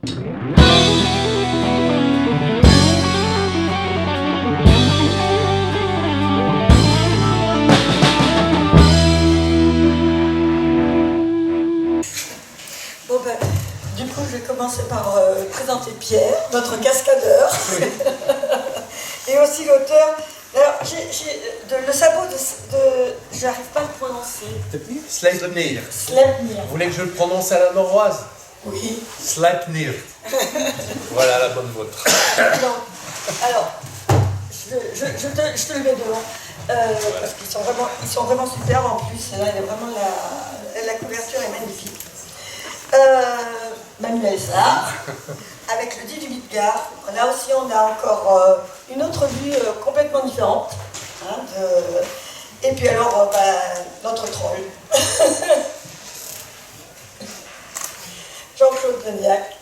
Bon ben, du coup, je vais commencer par présenter Pierre, notre cascadeur, et aussi l'auteur. Alors, le sabot j'arrive pas à le prononcer. Sleipnir. Sleipnir. Vous voulez que je le prononce à la norroise? Oui. Sleipnir. Voilà la bonne vôtre. Alors, je te le mets devant. Parce qu'ils sont vraiment super en plus. Là, vraiment la couverture est magnifique. Manuel Sarr, avec le dit du Midgard. Là aussi, on a encore une autre vue complètement différente. Hein, et puis alors, notre troll. Jean-Claude Deniac,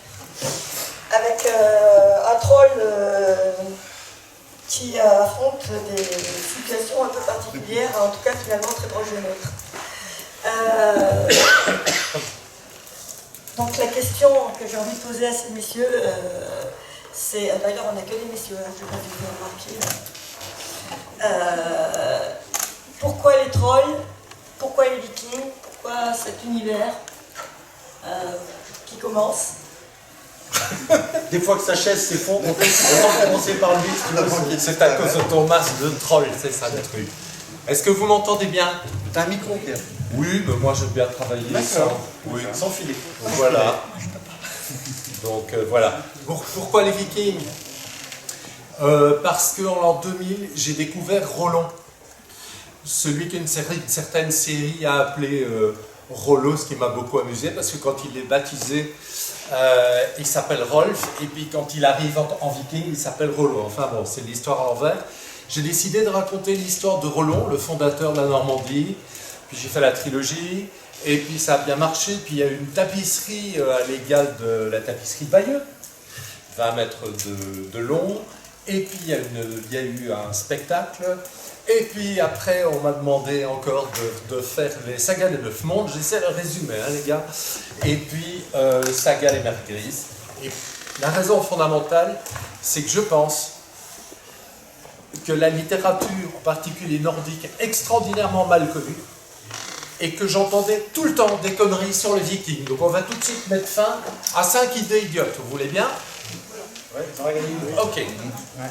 avec un troll qui affronte des situations un peu particulières, en tout cas finalement très proches des nôtres. Donc la question que j'ai envie de poser à ces messieurs, c'est, d'ailleurs on n'a que des messieurs, hein, je ne vais pas vous remarquer. Pourquoi les trolls? Pourquoi les vikings? Pourquoi cet univers qui commence? Des fois que sa chaise s'effondre, on peut commencer par lui. C'est à cause de ton masque de troll, c'est ça le truc. Est-ce que vous m'entendez bien? T'as un micro, Pierre? Oui, mais moi j'aime bien travailler Sans filet. Voilà. Donc voilà. Pourquoi les Vikings? Parce qu'en l'an 2000, j'ai découvert Rollon. Celui qu'une certaine série a appelé Rollo, ce qui m'a beaucoup amusé, parce que quand il est baptisé, il s'appelle Rolf, et puis quand il arrive en viking, il s'appelle Rollo. Enfin bon, c'est l'histoire à l'envers. J'ai décidé de raconter l'histoire de Rollon, le fondateur de la Normandie. Puis j'ai fait la trilogie, et puis ça a bien marché. Puis il y a eu une tapisserie à l'égal de la tapisserie Bayeux, 20 mètres de long. Et puis il y a eu un spectacle. Et puis après, on m'a demandé encore de faire les sagas des 9 mondes. J'essaie de résumer, hein, les gars. Et puis, saga des mers grises. Et la raison fondamentale, c'est que je pense que la littérature, en particulier nordique, est extraordinairement mal connue. Et que j'entendais tout le temps des conneries sur les Vikings. Donc on va tout de suite mettre fin à 5 idées idiotes. Vous voulez bien? Ouais, ça va gagner. Ok.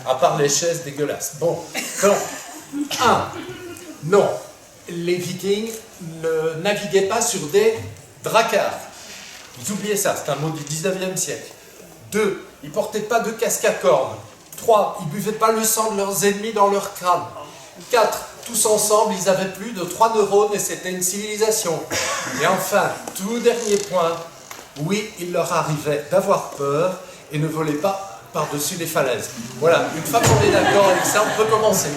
À part les chaises dégueulasses. Bon. Donc, 1. Non. Les Vikings ne naviguaient pas sur des dracars. Vous oubliez ça, c'est un mot du 19e siècle. 2. Ils ne portaient pas de casque à cornes. 3. Ils ne buvaient pas le sang de leurs ennemis dans leur crâne. 4. Tous ensemble, ils avaient plus de 3 neurones et c'était une civilisation. Et enfin, tout dernier point, oui, il leur arrivait d'avoir peur et ne volaient pas par-dessus les falaises. Voilà, une fois qu'on est d'accord avec ça, on peut commencer.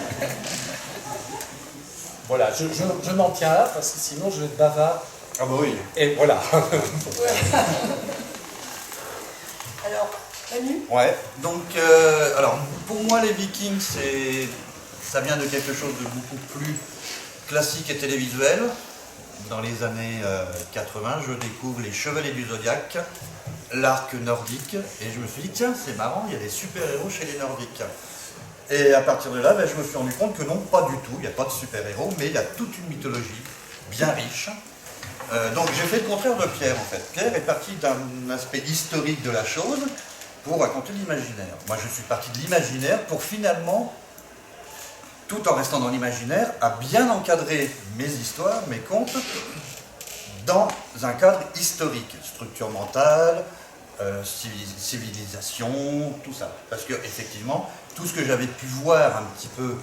Voilà, je m'en tiens là parce que sinon je vais être bavard. Ah bah oui. Et voilà. Alors, Manu? Ouais, donc, alors, pour moi, les Vikings, ça vient de quelque chose de beaucoup plus classique et télévisuel. Dans les années 80, je découvre les Chevaliers du Zodiaque, l'arc nordique, et je me suis dit, tiens, c'est marrant, il y a des super-héros chez les Nordiques. Et à partir de là, je me suis rendu compte que non, pas du tout, il n'y a pas de super-héros, mais il y a toute une mythologie bien riche. Donc j'ai fait le contraire de Pierre, en fait. Pierre est parti d'un aspect historique de la chose pour raconter l'imaginaire. Moi, je suis parti de l'imaginaire pour finalement, tout en restant dans l'imaginaire, à bien encadrer mes histoires, mes contes, dans un cadre historique, structure mentale, civilisation, tout ça. Parce que effectivement, tout ce que j'avais pu voir un petit peu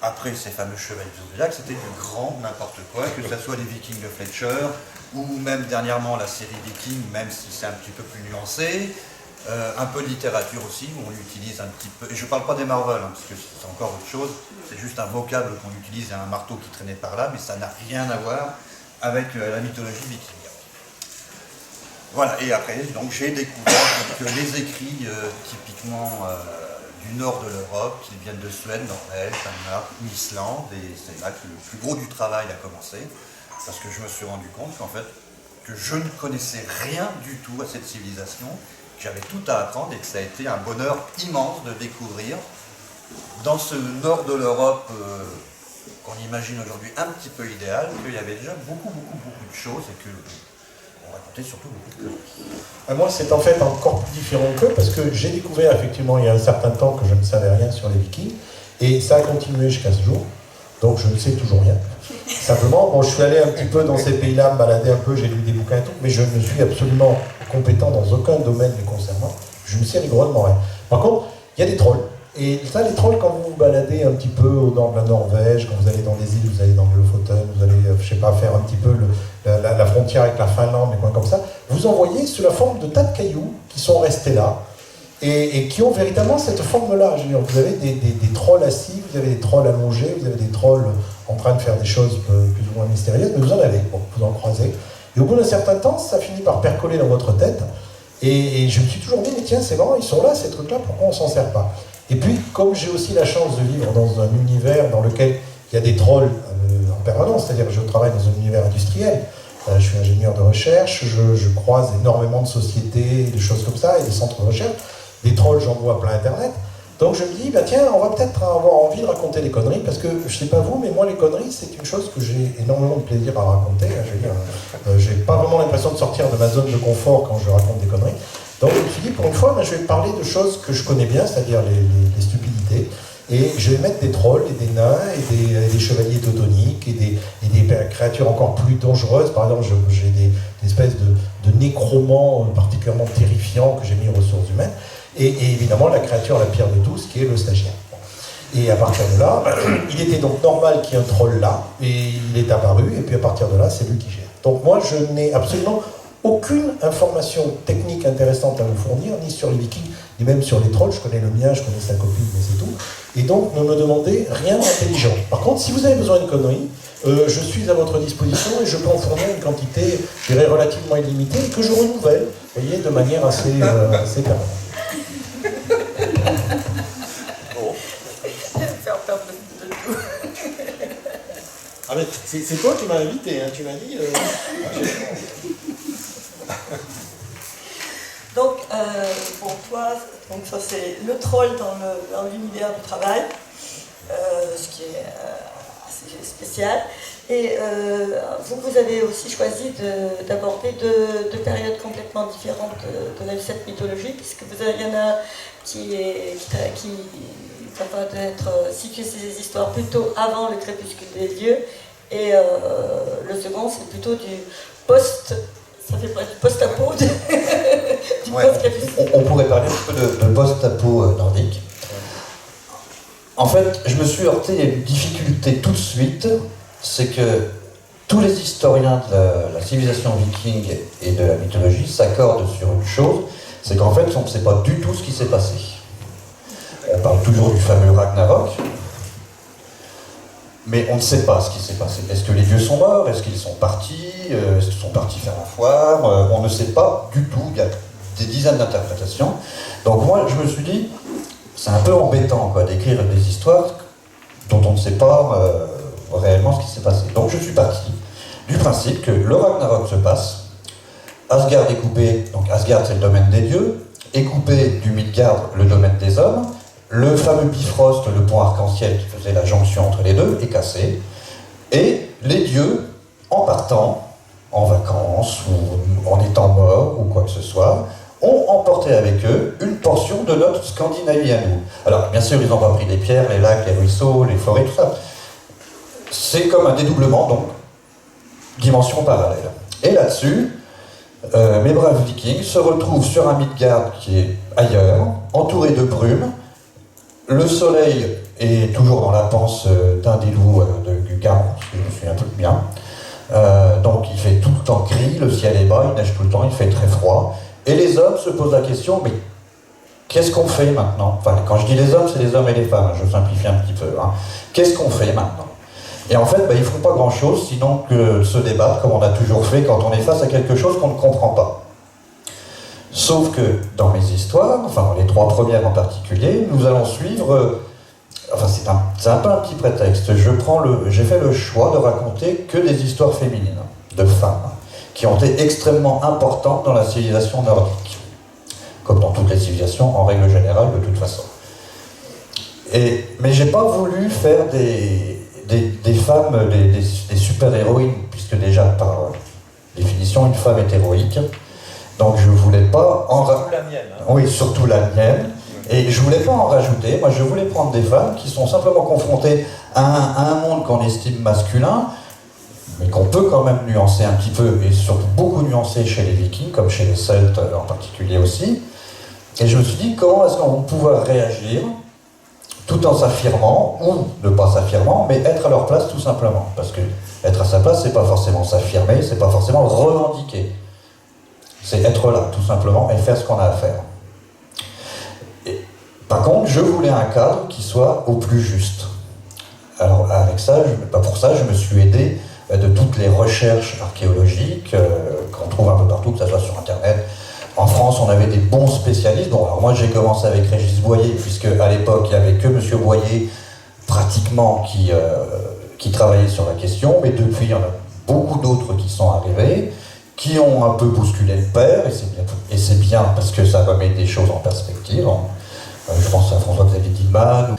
après ces fameux Chevaliers du Zodiaque, c'était du grand n'importe quoi, que ce soit les Vikings de Fletcher, ou même dernièrement la série Vikings, même si c'est un petit peu plus nuancé. Un peu de littérature aussi, où on utilise un petit peu, et je ne parle pas des Marvel, hein, parce que c'est encore autre chose, c'est juste un vocable qu'on utilise et un marteau qui traînait par là, mais ça n'a rien à voir avec la mythologie viking. Voilà, et après, donc j'ai découvert que les écrits typiquement du nord de l'Europe, qui viennent de Suède, Norvège, Danemark, Islande, et c'est là que le plus gros du travail a commencé, parce que je me suis rendu compte qu'en fait, que je ne connaissais rien du tout à cette civilisation, que j'avais tout à apprendre et que ça a été un bonheur immense de découvrir dans ce nord de l'Europe qu'on imagine aujourd'hui un petit peu idéal, qu'il y avait déjà beaucoup de choses et que on racontait surtout beaucoup de choses. Moi, c'est en fait encore plus différent qu'eux, parce que j'ai découvert effectivement il y a un certain temps que je ne savais rien sur les Vikings, et ça a continué jusqu'à ce jour, donc je ne sais toujours rien. Simplement, bon, je suis allé un petit peu dans ces pays-là, me balader un peu, j'ai lu des bouquins et tout, mais je ne suis absolument compétent dans aucun domaine les concernant, je ne sais rigoureusement rien. Par contre, il y a des trolls. Et ça, les trolls, quand vous vous baladez un petit peu au nord de la Norvège, quand vous allez dans les îles, vous allez dans le Lofoten, vous allez, je sais pas, faire un petit peu la frontière avec la Finlande, des coins comme ça, vous en voyez sous la forme de tas de cailloux qui sont restés là, et qui ont véritablement cette forme-là. Vous avez des trolls assis, vous avez des trolls allongés, vous avez des trolls en train de faire des choses plus ou moins mystérieuses, mais vous en avez, bon, vous en croisez. Et au bout d'un certain temps, ça finit par percoler dans votre tête, et je me suis toujours dit, mais tiens, c'est marrant, ils sont là, ces trucs-là, pourquoi on s'en sert pas? Et puis, comme j'ai aussi la chance de vivre dans un univers dans lequel il y a des trolls en permanence, c'est-à-dire que je travaille dans un univers industriel, je suis ingénieur de recherche, je croise énormément de sociétés, des choses comme ça, et des centres de recherche, des trolls, j'en vois plein Internet. Donc je me dis, bah tiens, on va peut-être avoir envie de raconter des conneries, parce que je sais pas vous, mais moi les conneries, c'est une chose que j'ai énormément de plaisir à raconter. J'ai pas vraiment l'impression de sortir de ma zone de confort quand je raconte des conneries. Donc je me suis dit, pour une fois, je vais parler de choses que je connais bien, c'est-à-dire les stupidités, et je vais mettre des trolls et des nains et des chevaliers teutoniques et des créatures encore plus dangereuses. Par exemple, j'ai des espèces de nécromants particulièrement terrifiants que j'ai mis aux ressources humaines, et évidemment la créature la pire de tous, qui est le stagiaire. Et à partir de là, il était donc normal qu'il y ait un troll là, et il est apparu, et puis à partir de là, c'est lui qui gère. Donc moi, je n'ai absolument aucune information technique intéressante à vous fournir, ni sur les Vikings, ni même sur les trolls. Je connais le mien, je connais sa copine, mais c'est tout. Et donc, ne me demandez rien d'intelligent. Par contre, si vous avez besoin de conneries, je suis à votre disposition et je peux en fournir une quantité, je dirais, relativement illimitée, et que je renouvelle, vous voyez, de manière assez permanente. Faire perdre de tout. Ah mais c'est toi qui m'as invité, hein, tu m'as dit... Donc, pour toi, donc ça c'est le troll dans l'univers du travail, ce qui est assez spécial. Et vous avez aussi choisi d'aborder deux périodes complètement différentes de cette mythologie, puisque il y en a qui va être situé ces histoires plutôt avant le crépuscule des dieux, et le second c'est plutôt du ça fait pas du post-apo, du post-crépuscule. On pourrait parler un peu de post-apo nordique. En fait, je me suis heurté à une difficulté tout de suite, c'est que tous les historiens de la civilisation viking et de la mythologie s'accordent sur une chose, c'est qu'en fait, on ne sait pas du tout ce qui s'est passé. On parle toujours du fameux Ragnarok, mais on ne sait pas ce qui s'est passé. Est-ce que les dieux sont morts? Est-ce qu'ils sont partis? Est-ce qu'ils sont partis faire la foire? On ne sait pas du tout. Il y a des dizaines d'interprétations. Donc moi, je me suis dit, c'est un peu embêtant d'écrire des histoires dont on ne sait pas réellement ce qui s'est passé. Donc je suis parti du principe que le Ragnarok se passe, Asgard est coupé, donc Asgard c'est le domaine des dieux, est coupé du Midgard, le domaine des hommes, le fameux Bifrost, le pont arc-en-ciel qui faisait la jonction entre les deux, est cassé, et les dieux, en partant, en vacances, ou en étant morts, ou quoi que ce soit, ont emporté avec eux une portion de notre Scandinavie à nous. Alors, bien sûr, ils n'ont pas pris les pierres, les lacs, les ruisseaux, les forêts, tout ça. C'est comme un dédoublement, donc, dimension parallèle. Et là-dessus, mes braves vikings se retrouvent sur un Midgard qui est ailleurs, entouré de brumes. Le soleil est toujours dans la panse d'un des loups de Garon, si je me souviens tout bien. Donc il fait tout le temps gris, le ciel est bas, il neige tout le temps, il fait très froid. Et les hommes se posent la question, mais qu'est-ce qu'on fait maintenant? Enfin, quand je dis les hommes, c'est les hommes et les femmes, je simplifie un petit peu. Hein. Qu'est-ce qu'on fait maintenant? Et en fait, ils ne font pas grand-chose, sinon que se débattre, comme on a toujours fait quand on est face à quelque chose qu'on ne comprend pas. Sauf que dans mes histoires, enfin dans les 3 premières en particulier, nous allons suivre... Enfin, c'est un peu un petit prétexte. J'ai fait le choix de raconter que des histoires féminines, de femmes, qui ont été extrêmement importantes dans la civilisation nordique, comme dans toutes les civilisations en règle générale de toute façon. Mais j'ai pas voulu faire des femmes des super-héroïnes, puisque déjà par définition une femme est héroïque, donc je voulais pas en Surtout la mienne. Hein. Oui, surtout la mienne. Et je voulais pas en rajouter, moi je voulais prendre des femmes qui sont simplement confrontées à un monde qu'on estime masculin, mais qu'on peut quand même nuancer un petit peu, et surtout beaucoup nuancer chez les Vikings, comme chez les Celtes en particulier aussi. Et je me suis dit, comment est-ce qu'on va pouvoir réagir, tout en s'affirmant, ou ne pas s'affirmant, mais être à leur place tout simplement. Parce que être à sa place, c'est pas forcément s'affirmer, c'est pas forcément revendiquer. C'est être là, tout simplement, et faire ce qu'on a à faire. Par contre, je voulais un cadre qui soit au plus juste. Alors avec ça, pour ça, je me suis aidé de toutes les recherches archéologiques qu'on trouve un peu partout, que ce soit sur Internet. En France, on avait des bons spécialistes. Bon, alors moi, j'ai commencé avec Régis Boyer, puisque à l'époque, il n'y avait que M. Boyer, pratiquement, qui travaillait sur la question. Mais depuis, il y en a beaucoup d'autres qui sont arrivés, qui ont un peu bousculé le père, et c'est bien parce que ça remet des choses en perspective. Je pense à François-Xavier Tillman,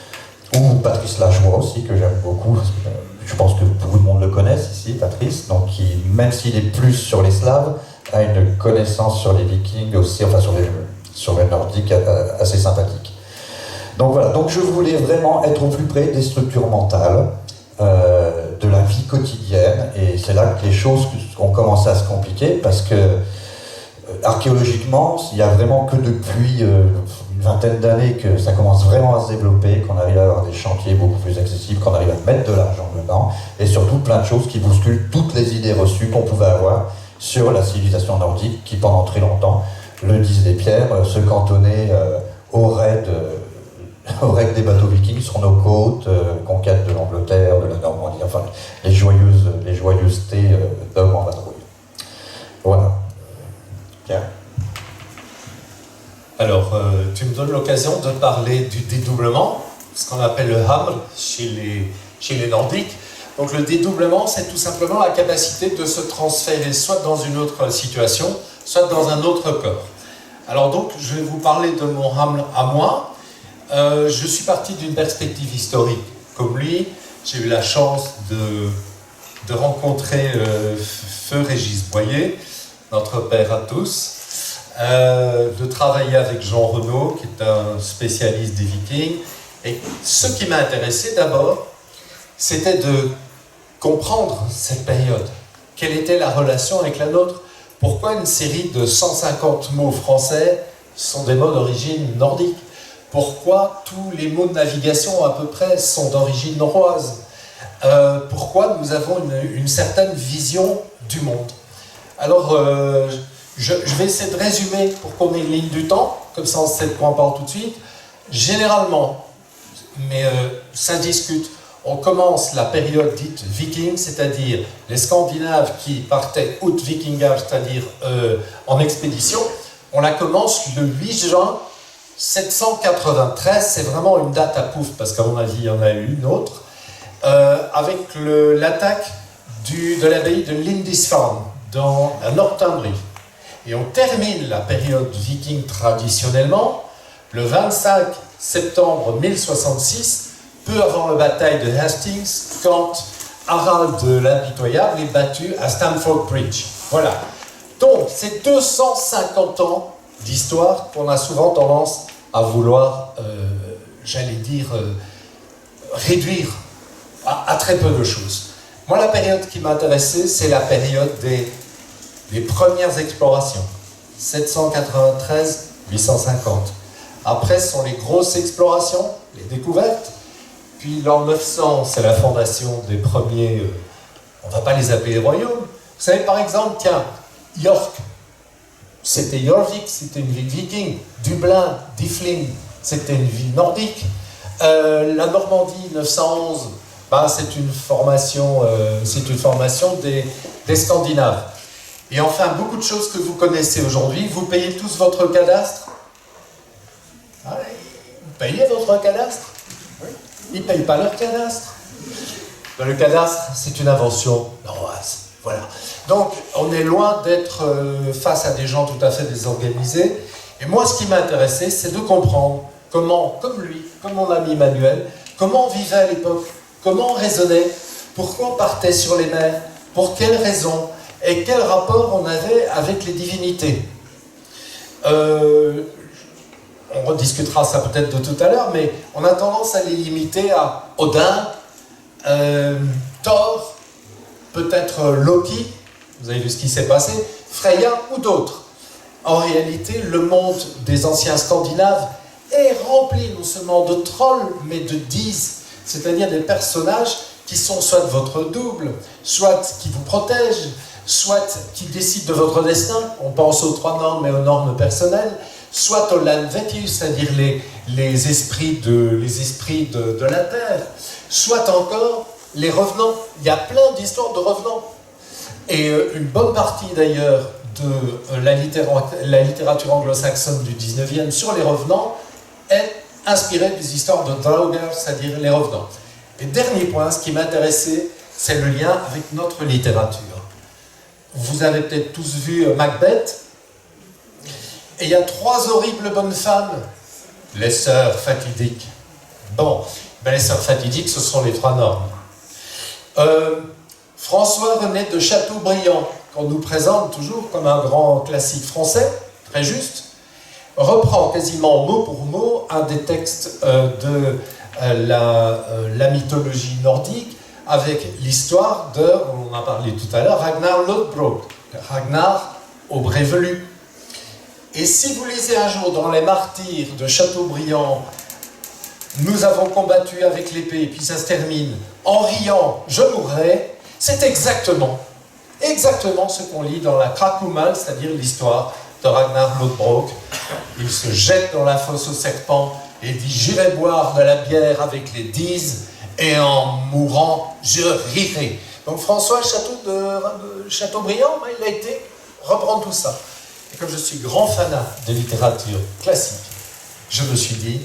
ou Patrice Lajoie aussi, que j'aime beaucoup. Je pense que beaucoup de monde le connaissent ici, Patrice, donc même s'il est plus sur les Slaves, a une connaissance sur les Vikings aussi, enfin sur les Nordiques assez sympathique. Donc voilà, donc je voulais vraiment être au plus près des structures mentales, de la vie quotidienne, et c'est là que les choses ont commencé à se compliquer, parce que archéologiquement, il n'y a vraiment que depuis une vingtaine d'années que ça commence vraiment à se développer, qu'on arrive à avoir des chantiers beaucoup plus accessibles, qu'on arrive à mettre de l'argent dedans, et surtout plein de choses qui bousculent toutes les idées reçues qu'on pouvait avoir sur la civilisation nordique, qui pendant très longtemps, le disent les pierres, se cantonnait au raid des bateaux vikings sur nos côtes, conquête de l'Angleterre, de la Normandie, enfin les joyeusetés d'hommes en vadrouille. Voilà. Bien. Alors, tu me donnes l'occasion de parler du dédoublement, ce qu'on appelle le hamr chez les Nordiques. Donc le dédoublement, c'est tout simplement la capacité de se transférer soit dans une autre situation, soit dans un autre corps. Alors donc, je vais vous parler de mon hamr à moi. Je suis parti d'une perspective historique. Comme lui, j'ai eu la chance de rencontrer Feu Régis Boyer, notre père à tous, de travailler avec Jean Renaud, qui est un spécialiste des Vikings. Et ce qui m'a intéressé d'abord, c'était de comprendre cette période. Quelle était la relation avec la nôtre? Pourquoi une série de 150 mots français sont des mots d'origine nordique? Pourquoi tous les mots de navigation à peu près sont d'origine norroise? Pourquoi nous avons une certaine vision du monde? Alors, je vais essayer de résumer pour qu'on ait une ligne du temps, comme ça on sait de quoi on parle tout de suite. Généralement, mais ça discute, on commence la période dite viking, c'est-à-dire les Scandinaves qui partaient out vikingage, c'est-à-dire en expédition. On la commence le 8 juin 793, c'est vraiment une date à pouf, parce qu'à mon avis, il y en a eu une autre, avec l'attaque de l'abbaye de Lindisfarne, dans la Northumbrie. Et on termine la période viking traditionnellement le 25 septembre 1066, peu avant la bataille de Hastings, quand Harald l'Impitoyable est battu à Stamford Bridge. Voilà. Donc, c'est 250 ans d'histoire qu'on a souvent tendance à vouloir, j'allais dire, réduire à très peu de choses. Moi, la période qui m'intéressait, c'est la période des premières explorations. 793-850. Après, ce sont les grosses explorations, les découvertes. Puis l'an 900, c'est la fondation des premiers, on ne va pas les appeler les royaumes. Vous savez, par exemple, tiens, York, c'était Jorvik, c'était une ville viking. Dublin, Difling, c'était une ville nordique. La Normandie, 911, bah, c'est une formation des Scandinaves. Et enfin, beaucoup de choses que vous connaissez aujourd'hui, vous payez tous votre cadastre. Ah, vous payez votre cadastre? Ils ne payent pas leur cadastre. Le cadastre, c'est une invention norroise. Voilà. Donc, on est loin d'être face à des gens tout à fait désorganisés. Et moi, ce qui m'a intéressé, c'est de comprendre comment, comme lui, comme mon ami Manuel, comment on vivait à l'époque, comment on raisonnait, pourquoi on partait sur les mers, pour quelles raisons, et quel rapport on avait avec les divinités. On rediscutera ça peut-être de tout à l'heure, mais on a tendance à les limiter à Odin, Thor, peut-être Loki, vous avez vu ce qui s'est passé, Freya ou d'autres. En réalité, le monde des anciens Scandinaves est rempli non seulement de trolls, mais de Dis, c'est-à-dire des personnages qui sont soit votre double, soit qui vous protègent, soit qui décident de votre destin, on pense aux 3 normes et aux normes personnelles, soit aux Lanvetus, c'est-à-dire les esprits de la Terre, soit encore les revenants. Il y a plein d'histoires de revenants. Et une bonne partie d'ailleurs de la littérature anglo-saxonne du 19e sur les revenants est inspirée des histoires de Draugr, c'est-à-dire les revenants. Et dernier point, ce qui m'intéressait, c'est le lien avec notre littérature. Vous avez peut-être tous vu Macbeth, et il y a 3 horribles bonnes femmes, les sœurs fatidiques. Bon, ben les sœurs fatidiques, ce sont les 3 normes. François-René de Chateaubriand, qu'on nous présente toujours comme un grand classique français, très juste, reprend quasiment mot pour mot un des textes de la mythologie nordique, avec l'histoire de, on en a parlé tout à l'heure, Ragnar Lodbrok, Ragnar au Brévelu. Et si vous lisez un jour dans les Martyrs de Chateaubriand, nous avons combattu avec l'épée, et puis ça se termine en riant, je mourrai, c'est exactement ce qu'on lit dans la Krakumal, c'est-à-dire l'histoire de Ragnar Lodbrok. Il se jette dans la fosse aux serpents et dit « J'irai boire de la bière avec les Dis, et en mourant, je rirai ». Donc François Chateaubriand, il a été reprendre tout ça. Et comme je suis grand fanat de littérature classique, je me suis dit,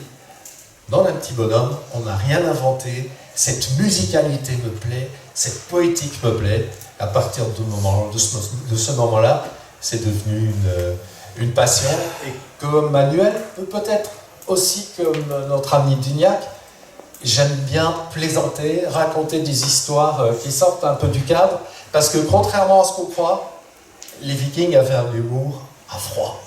dans Un petit bonhomme, on n'a rien inventé, cette musicalité me plaît, cette poétique me plaît. À partir de ce moment-là, c'est devenu une passion. Et comme Manuel, peut-être aussi comme notre ami Dignac, j'aime bien plaisanter, raconter des histoires qui sortent un peu du cadre, parce que contrairement à ce qu'on croit, les Vikings avaient un humour à froid,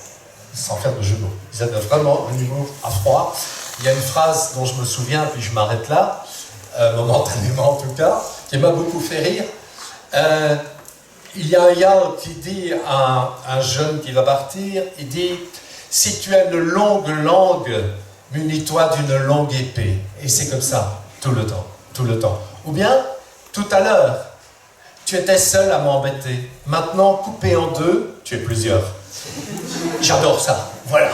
sans faire de jeu de mots. Ils avaient vraiment un humour à froid. Il y a une phrase dont je me souviens, puis je m'arrête là, momentanément en tout cas, qui m'a beaucoup fait rire. Il y a un Jarl qui dit à un jeune qui va partir, il dit « Si tu as une longue langue, munis-toi d'une longue épée. » Et c'est comme ça, tout le temps. Ou bien, tout à l'heure, tu étais seul à m'embêter. Maintenant, coupé en 2, tu es plusieurs. J'adore ça, voilà.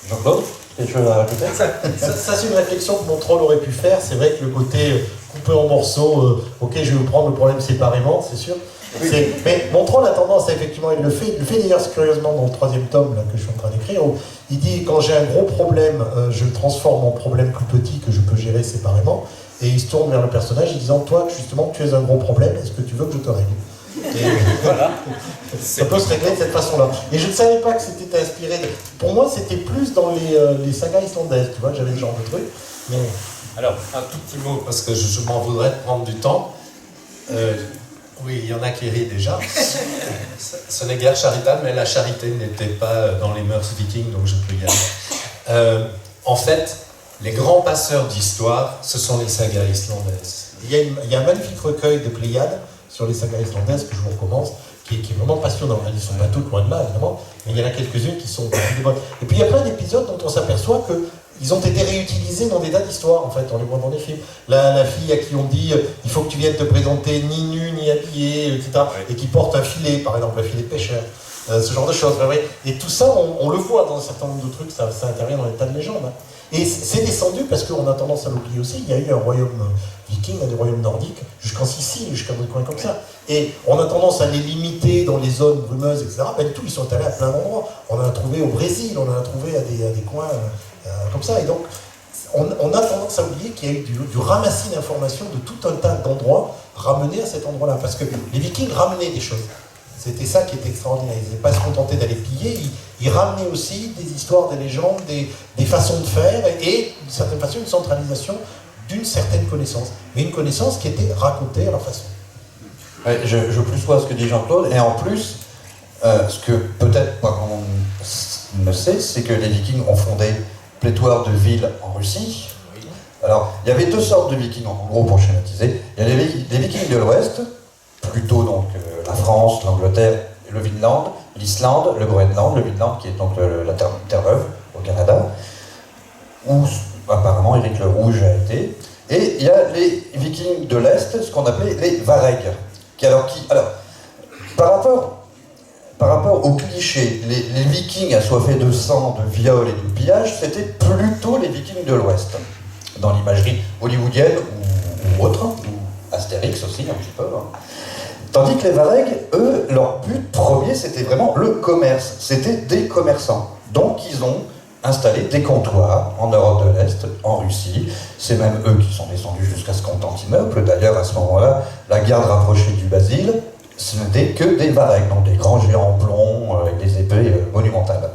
Jean-Claude, quelque chose à rajouter? Ça c'est une réflexion que mon troll aurait pu faire. C'est vrai que le côté coupé en morceaux, ok, je vais vous prendre le problème séparément, c'est sûr. Mais mon troll a tendance à, effectivement, il le fait d'ailleurs curieusement dans le 3e tome là, que je suis en train d'écrire, où il dit quand j'ai un gros problème, je le transforme en problème plus petit que je peux gérer séparément, et il se tourne vers le personnage en disant toi justement tu es un gros problème, est-ce que tu veux que je te règle? Et voilà, ça peut se régler de cette façon-là. Et je ne savais pas que c'était inspiré. Pour moi, c'était plus dans les sagas islandaises, tu vois, j'avais ce genre de truc. Mais... Alors, un tout petit mot, parce que je m'en voudrais de prendre du temps. Oui, il y en a qui rient déjà. Ce n'est guère charitable, mais la charité n'était pas dans les mœurs vikings, donc je peux y aller. En fait, les grands passeurs d'histoire, ce sont les sagas islandaises. Il y a un magnifique recueil de Pléiades sur les sagas islandaises que je vous recommande, qui est vraiment passionnant. Elles ne sont pas toutes loin de là, évidemment, mais il y en a quelques-unes qui sont des bonnes. Et puis il y a plein d'épisodes dont on s'aperçoit qu'ils ont été réutilisés dans des tas d'histoires, en fait, on les voit dans les films. La fille à qui on dit il faut que tu viennes te présenter ni nue ni habillée, etc., et qui porte un filet, par exemple, un filet de pêcheur. Ce genre de choses. Et tout ça, on le voit dans un certain nombre de trucs, ça intervient dans des tas de légendes. Hein. Et c'est descendu parce qu'on a tendance à l'oublier aussi. Il y a eu un royaume viking, des royaumes nordiques, jusqu'en Sicile, jusqu'à des coins comme ça. Et on a tendance à les limiter dans les zones brumeuses, etc. Pas du tout, ils sont allés à plein d'endroits. On en a trouvé au Brésil, on en a trouvé à des coins comme ça. Et donc, on a tendance à oublier qu'il y a eu du ramassis d'informations de tout un tas d'endroits ramenés à cet endroit-là. Parce que les Vikings ramenaient des choses. C'était ça qui était extraordinaire. Ils n'étaient pas se contenter d'aller piller, ils ramenaient aussi des histoires, des légendes, des façons de faire et d'une certaine façon, une centralisation d'une certaine connaissance. Mais une connaissance qui était racontée à leur façon. Ouais, je plus sois ce que dit Jean-Claude, et en plus, ce que peut-être pas qu'on ne sait, c'est que les Vikings ont fondé pléthore de villes en Russie. Alors, il y avait deux sortes de Vikings, en gros, pour schématiser. Il y a les Vikings de l'Ouest, plutôt donc la France, l'Angleterre, le Vinland, l'Islande, le Groenland, le Vinland qui est donc la Terre-Neuve au Canada, où apparemment Éric le Rouge a été. Et il y a les Vikings de l'Est, ce qu'on appelait les Varegs. Alors, par rapport aux clichés, les Vikings assoiffés de sang, de viol et de pillage, c'était plutôt les Vikings de l'Ouest, dans l'imagerie hollywoodienne ou autre, ou Astérix aussi un petit peu. Hein. Tandis que les Varegs, eux, leur but premier, c'était vraiment le commerce. C'était des commerçants. Donc ils ont installé des comptoirs en Europe de l'Est, en Russie. C'est même eux qui sont descendus jusqu'à ce Constantinople. D'ailleurs, à ce moment-là, la garde rapprochée du Basile, ce n'était que des Varegs, donc des grands géants en plomb avec des épées monumentales.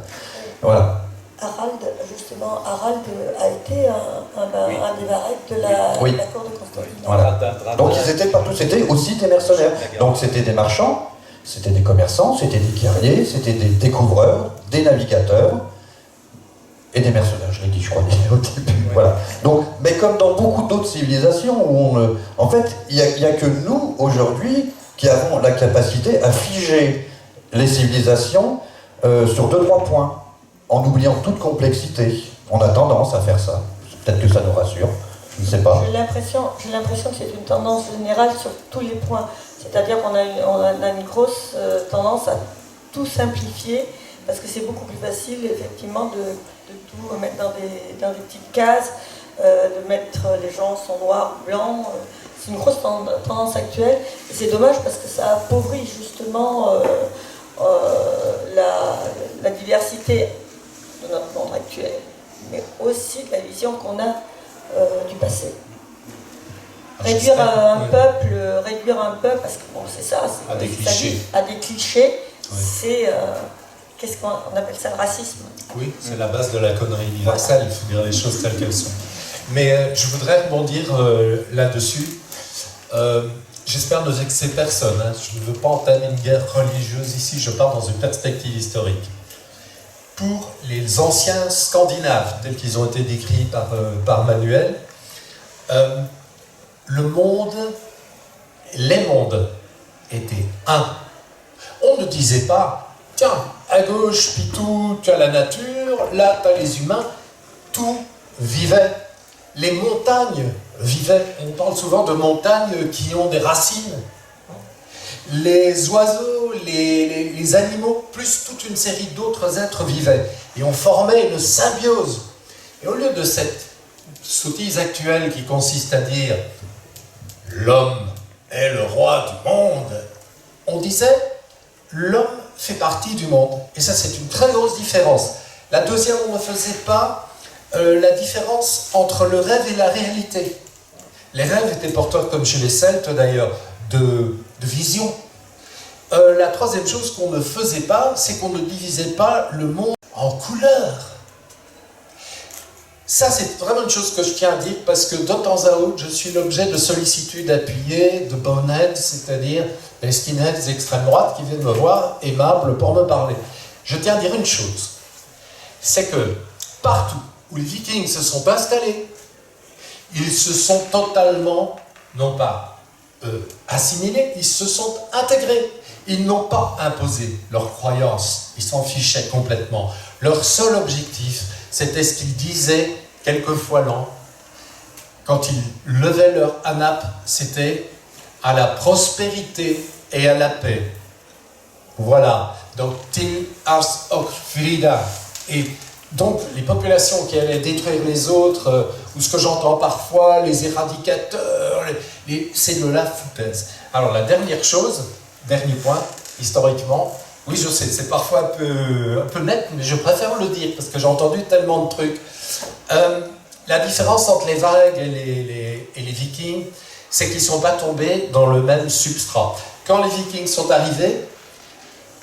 Voilà. Harald, justement, Harald a été un des Varegs de la cour de Constantinople. Voilà. Donc ils étaient partout, c'était aussi des mercenaires. Donc c'était des marchands, c'était des commerçants, c'était des guerriers, c'était des découvreurs, des navigateurs et des mercenaires, je l'ai dit je crois au début. Voilà. Donc, mais comme dans beaucoup d'autres civilisations où en fait, il n'y a que nous aujourd'hui qui avons la capacité à figer les civilisations sur 2-3 points, en oubliant toute complexité. On a tendance à faire ça. Peut-être que ça nous rassure, je ne sais pas. J'ai l'impression que c'est une tendance générale sur tous les points. C'est-à-dire qu'on a une grosse tendance à tout simplifier, parce que c'est beaucoup plus facile, effectivement, de tout mettre dans des petites cases, de mettre les gens sont noirs, blancs. C'est une grosse tendance actuelle. Et c'est dommage parce que ça appauvrit justement la diversité de notre monde actuel, mais aussi de la vision qu'on a du passé. Réduire un peuple, parce que bon, c'est ça, à des clichés. À des clichés, Oui. c'est qu'est-ce qu'on appelle ça, le racisme. Oui, c'est la base de la connerie universelle, il faut dire les choses telles qu'elles sont. Mais je voudrais rebondir là-dessus. J'espère ne vexer personne, hein. Je ne veux pas entamer une guerre religieuse ici, je pars dans une perspective historique. Pour les anciens Scandinaves, tels qu'ils ont été décrits par Manuel, le monde, les mondes étaient un. On ne disait pas, tiens, à gauche, Pitou, tu as la nature, là, tu as les humains. Tout vivait. Les montagnes vivaient. On parle souvent de montagnes qui ont des racines. Les oiseaux, les animaux, plus toute une série d'autres êtres vivaient. Et on formait une symbiose. Et au lieu de cette sottise actuelle qui consiste à dire « l'homme est le roi du monde », on disait « l'homme fait partie du monde ». Et ça, c'est une très grosse différence. La deuxième, on ne faisait pas la différence entre le rêve et la réalité. Les rêves étaient porteurs, comme chez les Celtes d'ailleurs, de vision. La troisième chose qu'on ne faisait pas, c'est qu'on ne divisait pas le monde en couleurs. Ça, c'est vraiment une chose que je tiens à dire, parce que de temps à autre, je suis l'objet de sollicitudes appuyées, de boneheads, c'est-à-dire des skinheads extrême droite qui viennent me voir, aimables, pour me parler. Je tiens à dire une chose, c'est que partout où les Vikings se sont installés, ils se sont totalement, non pas assimilés, ils se sont intégrés. Ils n'ont pas imposé leurs croyances, ils s'en fichaient complètement. Leur seul objectif, c'était ce qu'ils disaient quelquefois l'an, quand ils levaient leur hanap, c'était à la prospérité et à la paix. Voilà, donc Til Ars och Frida. Et donc les populations qui allaient détruire les autres, ou ce que j'entends parfois, les éradicateurs, c'est de la foutaise. Alors la dernière chose, dernier point, historiquement, oui je sais, c'est parfois un peu net, mais je préfère le dire, parce que j'ai entendu tellement de trucs. La différence entre les Varegs et les Vikings, c'est qu'ils ne sont pas tombés dans le même substrat. Quand les Vikings sont arrivés,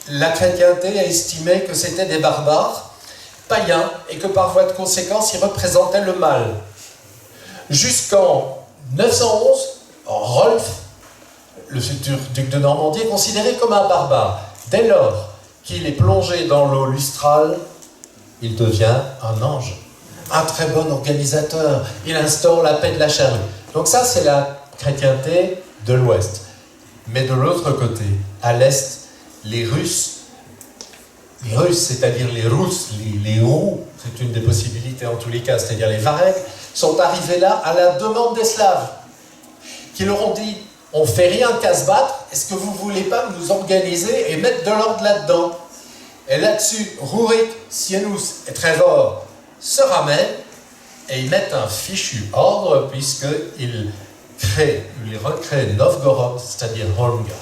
la chrétienté a estimé que c'était des barbares, païens, et que par voie de conséquence, ils représentaient le mal. Jusqu'en 911, Rolf, le futur duc de Normandie, est considéré comme un barbare. Dès lors qu'il est plongé dans l'eau lustrale, il devient un ange. Un très bon organisateur. Il instaure la paix de la charrue. Donc ça, c'est la chrétienté de l'Ouest. Mais de l'autre côté, à l'Est, les Russes, c'est-à-dire les Russes, les Roux, c'est une des possibilités en tous les cas, c'est-à-dire les Varegs, sont arrivés là à la demande des Slaves, qui leur ont dit, on fait rien qu'à se battre, est-ce que vous voulez pas nous organiser et mettre de l'ordre là-dedans? Et là-dessus, Rurik, Sienus et Trevor se ramènent et ils mettent un fichu ordre puisqu'ils recréent Novgorod, c'est-à-dire Holmgard.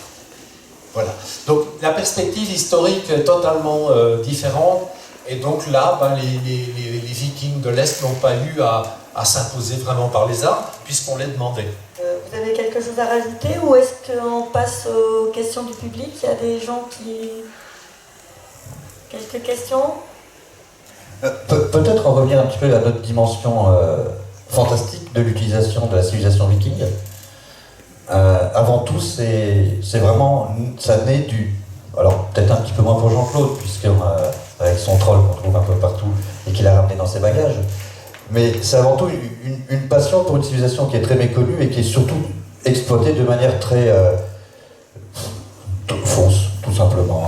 Voilà. Donc la perspective historique est totalement différente. Et donc là, les Vikings de l'Est n'ont pas eu à s'imposer vraiment par les armes, puisqu'on les demandait. Vous avez quelque chose à rajouter ou est-ce qu'on passe aux questions du public? Il y a des gens qui... Quelques questions? Peut-être en revenir un petit peu à notre dimension fantastique de l'utilisation de la civilisation viking. Avant tout, c'est vraiment, ça naît du... Alors peut-être un petit peu moins pour Jean-Claude, puisque avec son troll qu'on trouve un peu partout et qu'il a ramené dans ses bagages, mais c'est avant tout une passion pour une civilisation qui est très méconnue et qui est surtout exploitée de manière très fausse, tout simplement,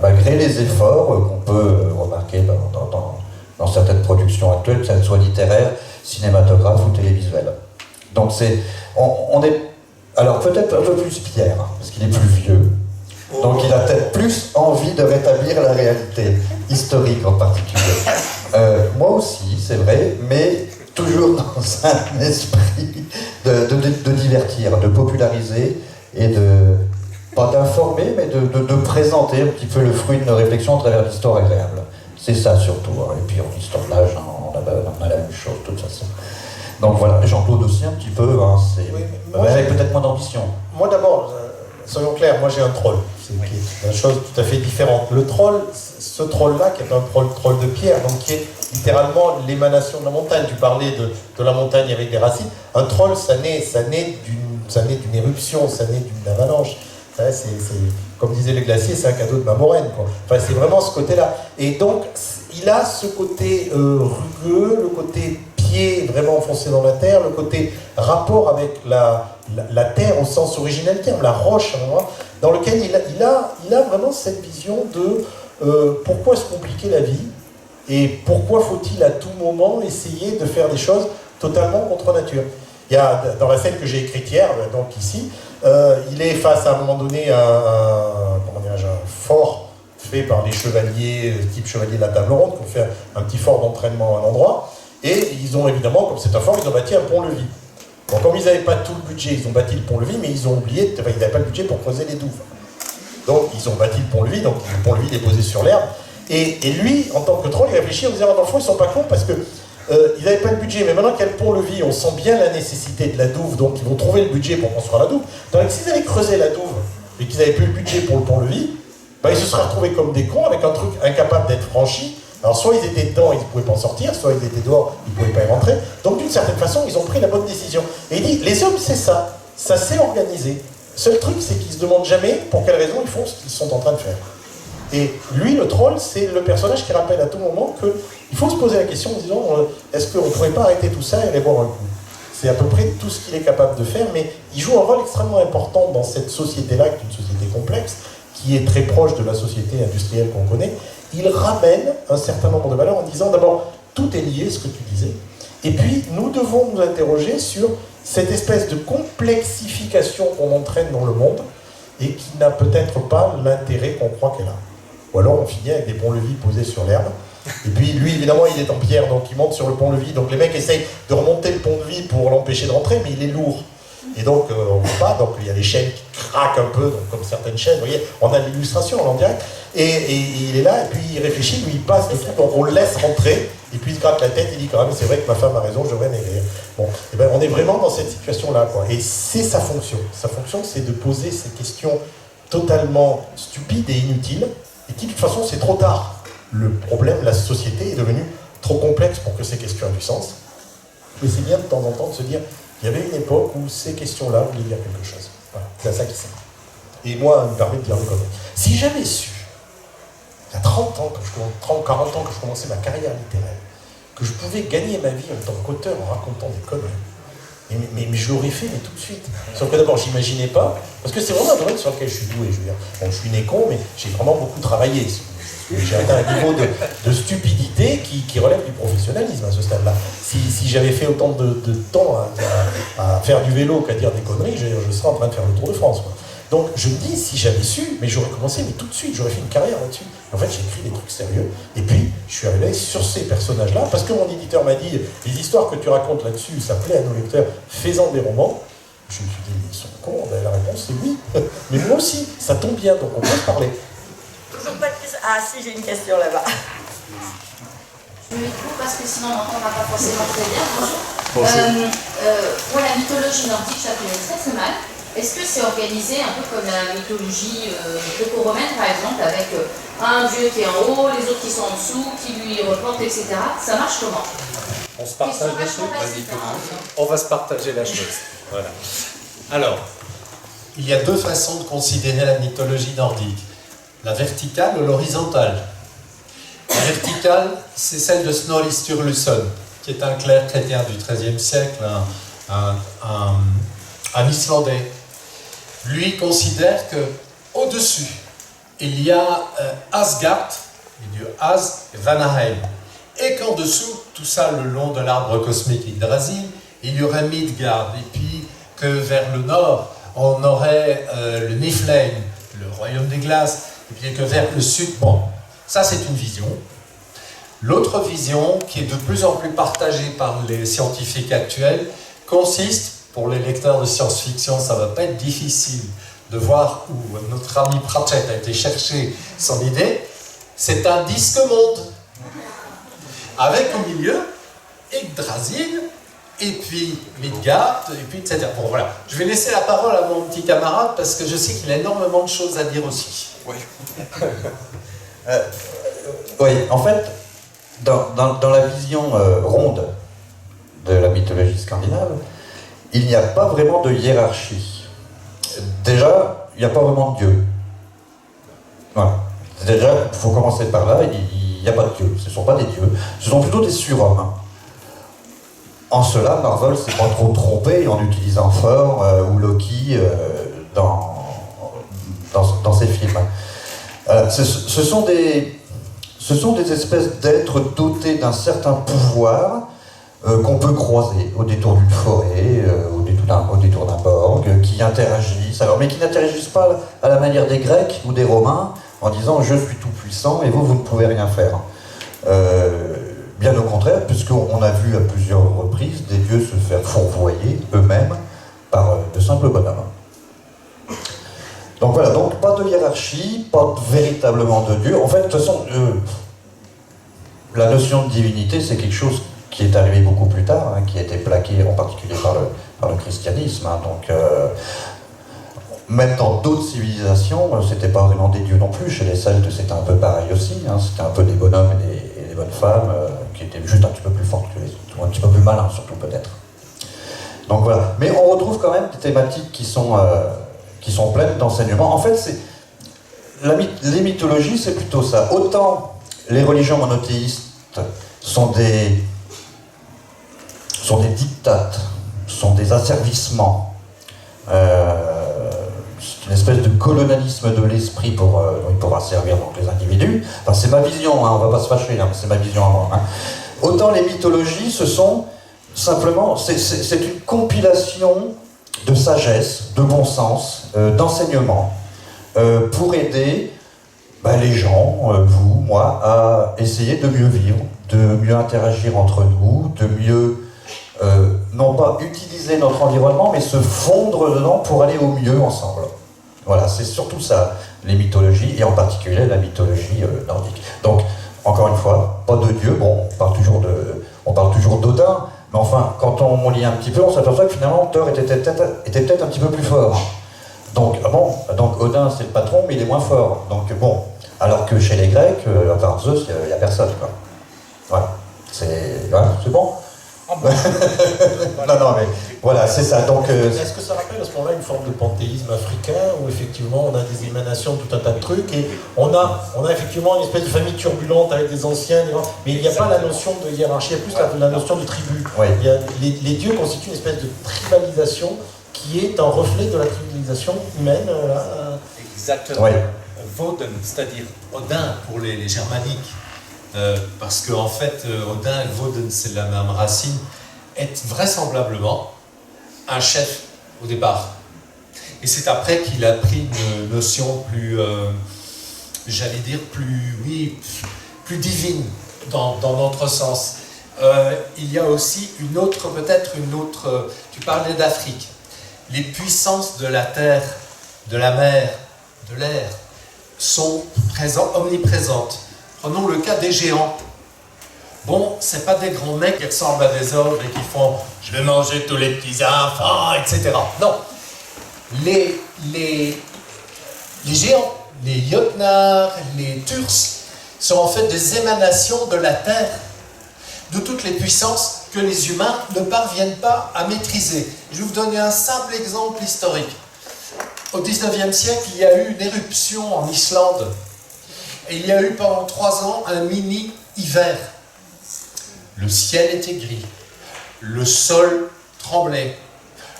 malgré les efforts qu'on peut remarquer dans certaines productions actuelles, que ce soit littéraire, cinématographe ou télévisuel. Donc on est, alors peut-être un peu plus Pierre, parce qu'il est plus vieux, donc il a peut-être plus envie de rétablir la réalité historique en particulier. Moi aussi, c'est vrai, mais toujours dans un esprit de divertir, de populariser et pas d'informer, mais de présenter un petit peu le fruit de nos réflexions à travers l'histoire agréable. C'est ça surtout. Hein. Et puis en histoire de l'âge, on a la même chose de toute façon. Donc voilà, Jean-Claude aussi un petit peu, hein, avec peut-être moins d'ambition. Moi d'abord, soyons clairs, moi j'ai un troll. C'est une chose tout à fait différente. Le troll, ce troll-là, qui est un troll de pierre, donc qui est littéralement l'émanation de la montagne. Tu parlais de la montagne avec des racines. Un troll, ça naît d'une éruption, ça naît d'une avalanche. C'est, comme disaient les glaciers, c'est un cadeau de ma moraine, quoi. Enfin, c'est vraiment ce côté-là. Et donc, il a ce côté rugueux, le côté pied vraiment enfoncé dans la terre, le côté rapport avec la terre au sens originel du terme, la roche, dans lequel il a vraiment cette vision de pourquoi se compliquer la vie et pourquoi faut-il à tout moment essayer de faire des choses totalement contre nature. Il y a, dans la scène que j'ai écrite hier, donc ici, il est face à un moment donné à un fort fait par les chevaliers, type chevalier de la table ronde, qui ont fait un petit fort d'entraînement à un endroit, et ils ont évidemment, comme c'est un fort, ils ont bâti un pont-levis. Donc comme ils n'avaient pas tout le budget, ils ont bâti le pont-levis, mais ils ont oublié, ils n'avaient pas le budget pour creuser les douves. Donc ils ont bâti le pont-levis, donc le pont-levis est posé sur l'herbe, et lui, en tant que troll, il réfléchit en disant, dans le fond, ils sont pas cons parce que ils n'avaient pas le budget, mais maintenant qu'il y a le pont-levis, on sent bien la nécessité de la douve, donc ils vont trouver le budget pour construire la douve. Tandis que s'ils avaient creusé la douve et qu'ils n'avaient plus le budget pour le pont-levis, ils se seraient retrouvés comme des cons avec un truc incapable d'être franchi. Alors soit ils étaient dedans, ils ne pouvaient pas en sortir, soit ils étaient dehors, ils ne pouvaient pas y rentrer. Donc d'une certaine façon, ils ont pris la bonne décision. Et il dit, les hommes c'est ça s'est organisé. Seul truc, c'est qu'ils ne se demandent jamais pour quelle raison ils font ce qu'ils sont en train de faire. Et lui, le troll, c'est le personnage qui rappelle à tout moment qu'il faut se poser la question en disant est-ce qu'on ne pourrait pas arrêter tout ça et aller boire un coup? C'est à peu près tout ce qu'il est capable de faire, mais il joue un rôle extrêmement important dans cette société-là, qui est une société complexe, qui est très proche de la société industrielle qu'on connaît. Il ramène un certain nombre de valeurs en disant d'abord, tout est lié, ce que tu disais, et puis nous devons nous interroger sur cette espèce de complexification qu'on entraîne dans le monde et qui n'a peut-être pas l'intérêt qu'on croit qu'elle a. Ou alors on finit avec des ponts-levis posés sur l'herbe. Et puis lui, évidemment, il est en pierre, donc il monte sur le pont-levis. Donc les mecs essayent de remonter le pont-levis pour l'empêcher de rentrer, mais il est lourd. Et donc, on ne voit pas, donc il y a les chaînes qui craquent un peu, donc, comme certaines chaînes, vous voyez, on a l'illustration en direct, et il est là, et puis il réfléchit, lui il passe dessus, donc on le laisse rentrer, et puis il se gratte la tête, il dit quand même, c'est vrai que ma femme a raison, je devrais maigrir. Bon, et ben, on est vraiment dans cette situation-là, quoi. Et c'est sa fonction. Sa fonction, c'est de poser ces questions totalement stupides et inutiles, et qui, de toute façon, c'est trop tard. Le problème, la société est devenue trop complexe pour que ces questions aient du sens. Mais c'est bien de temps en temps de se dire, il y avait une époque où ces questions-là voulaient dire quelque chose. Voilà, c'est à ça qui sert. Et moi, ça me permet de dire le conneries. Si j'avais su, il y a 30 ans, 40 ans que je commençais ma carrière littéraire, que je pouvais gagner ma vie en tant qu'auteur en racontant des conneries, mais je l'aurais fait, mais tout de suite. Sauf que d'abord, j'imaginais pas, parce que c'est vraiment un domaine sur lequel je suis doué. Je veux dire, bon, je suis né con, mais j'ai vraiment beaucoup travaillé. J'ai atteint un niveau de stupidité qui relève du professionnalisme à ce stade-là. Si j'avais fait autant de temps à faire du vélo qu'à dire des conneries, je serais en train de faire le Tour de France, quoi. Donc je me dis, si j'avais su, mais j'aurais commencé, mais tout de suite, j'aurais fait une carrière là-dessus. En fait, j'ai écrit des trucs sérieux, et puis je suis arrivé sur ces personnages-là, parce que mon éditeur m'a dit, les histoires que tu racontes là-dessus, ça plaît à nos lecteurs, fais-en des romans. Je me suis dit, ils sont cons, la réponse c'est oui. Mais moi aussi, ça tombe bien, donc on peut se parler. Toujours pas de question. Ah si, j'ai une question là-bas. Je me mets parce que sinon on n'entendra pas forcément très bien. Bonjour. Pour la mythologie nordique, ça connaît très très mal. Est-ce que c'est organisé un peu comme la mythologie gréco-romaine par exemple, avec un dieu qui est en haut, les autres qui sont en dessous, qui lui reportent, etc. Ça marche comment? On se partage Question les vachement choses. basique, hein. On va se partager la chose. Voilà. Alors, Il y a deux façons de considérer la mythologie nordique, la verticale ou l'horizontale. La verticale, c'est celle de Snorri Sturluson, qui est un clerc chrétien du XIIIe siècle, un Islandais. Lui considère que au-dessus, il y a Asgard, le dieu As, et Vanaheim. Et qu'en dessous, tout ça le long de l'arbre cosmique Yggdrasil, il y aurait Midgard. Et puis que vers le nord, on aurait le Niflheim, le royaume des glaces. Et puis que vers le sud, bon, ça c'est une vision. L'autre vision, qui est de plus en plus partagée par les scientifiques actuels, consiste, pour les lecteurs de science-fiction, ça ne va pas être difficile de voir où notre ami Pratchett a été chercher son idée, c'est un disque monde, avec au milieu Yggdrasil, et puis Midgard, et puis etc. Bon voilà, je vais laisser la parole à mon petit camarade, parce que je sais qu'il a énormément de choses à dire aussi. Oui. Oui, en fait, dans la vision ronde de la mythologie scandinave, il n'y a pas vraiment de hiérarchie. Déjà, il n'y a pas vraiment de dieu. Voilà. Déjà, il faut commencer par là, il n'y a pas de dieu. Ce ne sont pas des dieux, ce sont plutôt des surhommes. En cela, Marvel s'est pas trop trompé en utilisant Thor ou Loki dans ses films. Ce sont des espèces d'êtres dotés d'un certain pouvoir qu'on peut croiser au détour d'une forêt, au détour d'un borg, qui interagissent, mais qui n'interagissent pas à la manière des Grecs ou des Romains, en disant « je suis tout puissant et vous ne pouvez rien faire ». Bien au contraire, puisqu'on a vu à plusieurs reprises des dieux se faire fourvoyer eux-mêmes par de simples bonhommes. Donc voilà, donc pas de hiérarchie, pas véritablement de dieu. En fait, de toute façon, la notion de divinité, c'est quelque chose qui est arrivé beaucoup plus tard, qui a été plaqué en particulier par le christianisme. Donc, même dans d'autres civilisations, c'était pas vraiment des dieux non plus. Chez les Celtes, c'était un peu pareil aussi. C'était un peu des bonhommes et des bonnes femmes qui étaient juste un petit peu plus fortes que les autres, ou un petit peu plus malins surtout peut-être. Donc voilà. Mais on retrouve quand même des thématiques qui sont pleines d'enseignements. En fait, les mythologies, c'est plutôt ça. Autant les religions monothéistes sont des dictates, sont des asservissements, c'est une espèce de colonialisme de l'esprit dont il pourra servir donc les individus. Enfin, c'est ma vision, on va pas se fâcher, mais c'est ma vision à moi. Autant les mythologies, ce sont simplement, c'est une compilation de sagesse, de bon sens, d'enseignement, pour aider les gens, vous, moi, à essayer de mieux vivre, de mieux interagir entre nous, de mieux non pas utiliser notre environnement, mais se fondre dedans pour aller au mieux ensemble. Voilà, c'est surtout ça, les mythologies, et en particulier la mythologie nordique. Donc, encore une fois, pas de dieu, bon, on parle toujours d'Odin, mais enfin, quand on lit un petit peu, on s'aperçoit que finalement, Thor était peut-être un petit peu plus fort. Donc, donc Odin, c'est le patron, mais il est moins fort. Donc bon, alors que chez les Grecs, à part Zeus, il n'y a personne, quoi. Voilà, c'est bon. Non, mais voilà, c'est ça. Donc, est-ce que ça rappelle à ce moment-là une forme de panthéisme africain où effectivement on a des émanations de tout un tas de trucs et on a effectivement une espèce de famille turbulente avec des anciens, mais il n'y a pas la notion de hiérarchie, il y a plus la notion de tribu. Oui. Il y a, les dieux constituent une espèce de tribalisation qui est un reflet de la tribalisation humaine. Exactement. Oui. Woden, c'est-à-dire Odin pour les germaniques, parce qu'en fait, Odin et Woden, c'est la même racine, est vraisemblablement un chef au départ. Et c'est après qu'il a pris une notion plus, j'allais dire, plus divine dans notre sens. Il y a aussi peut-être une autre, tu parlais d'Afrique. Les puissances de la terre, de la mer, de l'air, sont omniprésentes. Prenons le cas des géants. Bon, c'est pas des grands mecs qui ressemblent à des ogres et qui font « je vais manger tous les petits enfants », etc. Non. Les géants, les Jötnar, les Turs, sont en fait des émanations de la terre, de toutes les puissances que les humains ne parviennent pas à maîtriser. Je vais vous donner un simple exemple historique. Au XIXe siècle, il y a eu une éruption en Islande. Et il y a eu pendant 3 ans un mini-hiver. Le ciel était gris, le sol tremblait,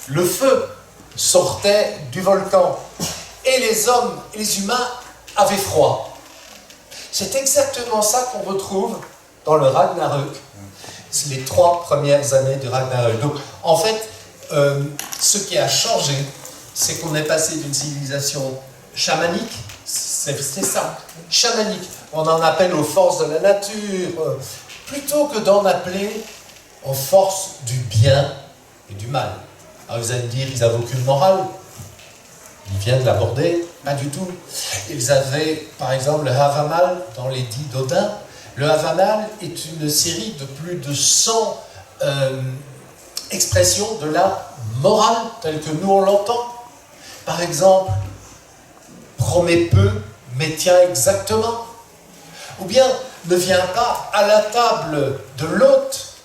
le feu sortait du volcan, et les hommes et les humains avaient froid. C'est exactement ça qu'on retrouve dans le Ragnarök, c'est les 3 premières années du Ragnarök. Donc, en fait, ce qui a changé, c'est qu'on est passé d'une civilisation chamanique, c'est ça, chamanique. On en appelle aux forces de la nature, plutôt que d'en appeler aux forces du bien et du mal. Alors vous allez me dire, ils n'avaient aucune morale. Ils viennent de l'aborder, pas du tout. Ils avaient, par exemple, le Havamal dans les dits d'Odin. Le Havamal est une série de plus de 100 expressions de la morale, telle que nous on l'entend. Par exemple, promets peu, mais tiens exactement. Ou bien, ne viens pas à la table de l'hôte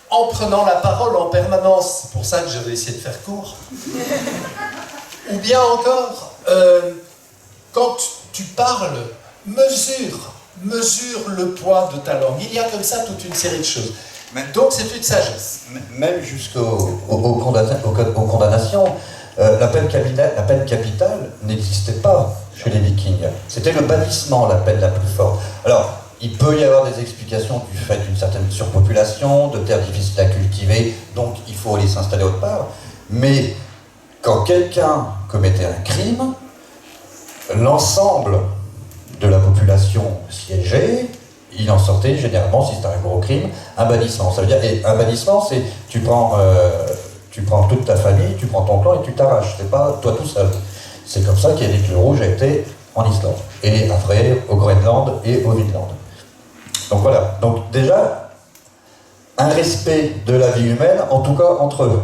en prenant la parole en permanence. C'est pour ça que je vais essayer de faire court. Ou bien encore, quand tu parles, mesure le poids de ta langue. Il y a comme ça toute une série de choses. Donc c'est une sagesse. Même jusqu'aux condamnations, la peine capitale n'existait pas chez les Vikings. C'était le bannissement, la peine la plus forte. Alors, il peut y avoir des explications du fait d'une certaine surpopulation, de terres difficiles à cultiver, donc il faut aller s'installer autre part. Mais quand quelqu'un commettait un crime, l'ensemble de la population siégée, il en sortait généralement, si c'était un gros crime, un bannissement. Ça veut dire, et un bannissement, c'est tu prends toute ta famille, tu prends ton clan et tu t'arraches. C'est pas toi tout seul. C'est comme ça qu'Éric le Rouge a été en Islande. Et après, au Groenland et au Vinland. Donc voilà. Donc déjà, un respect de la vie humaine, en tout cas entre eux.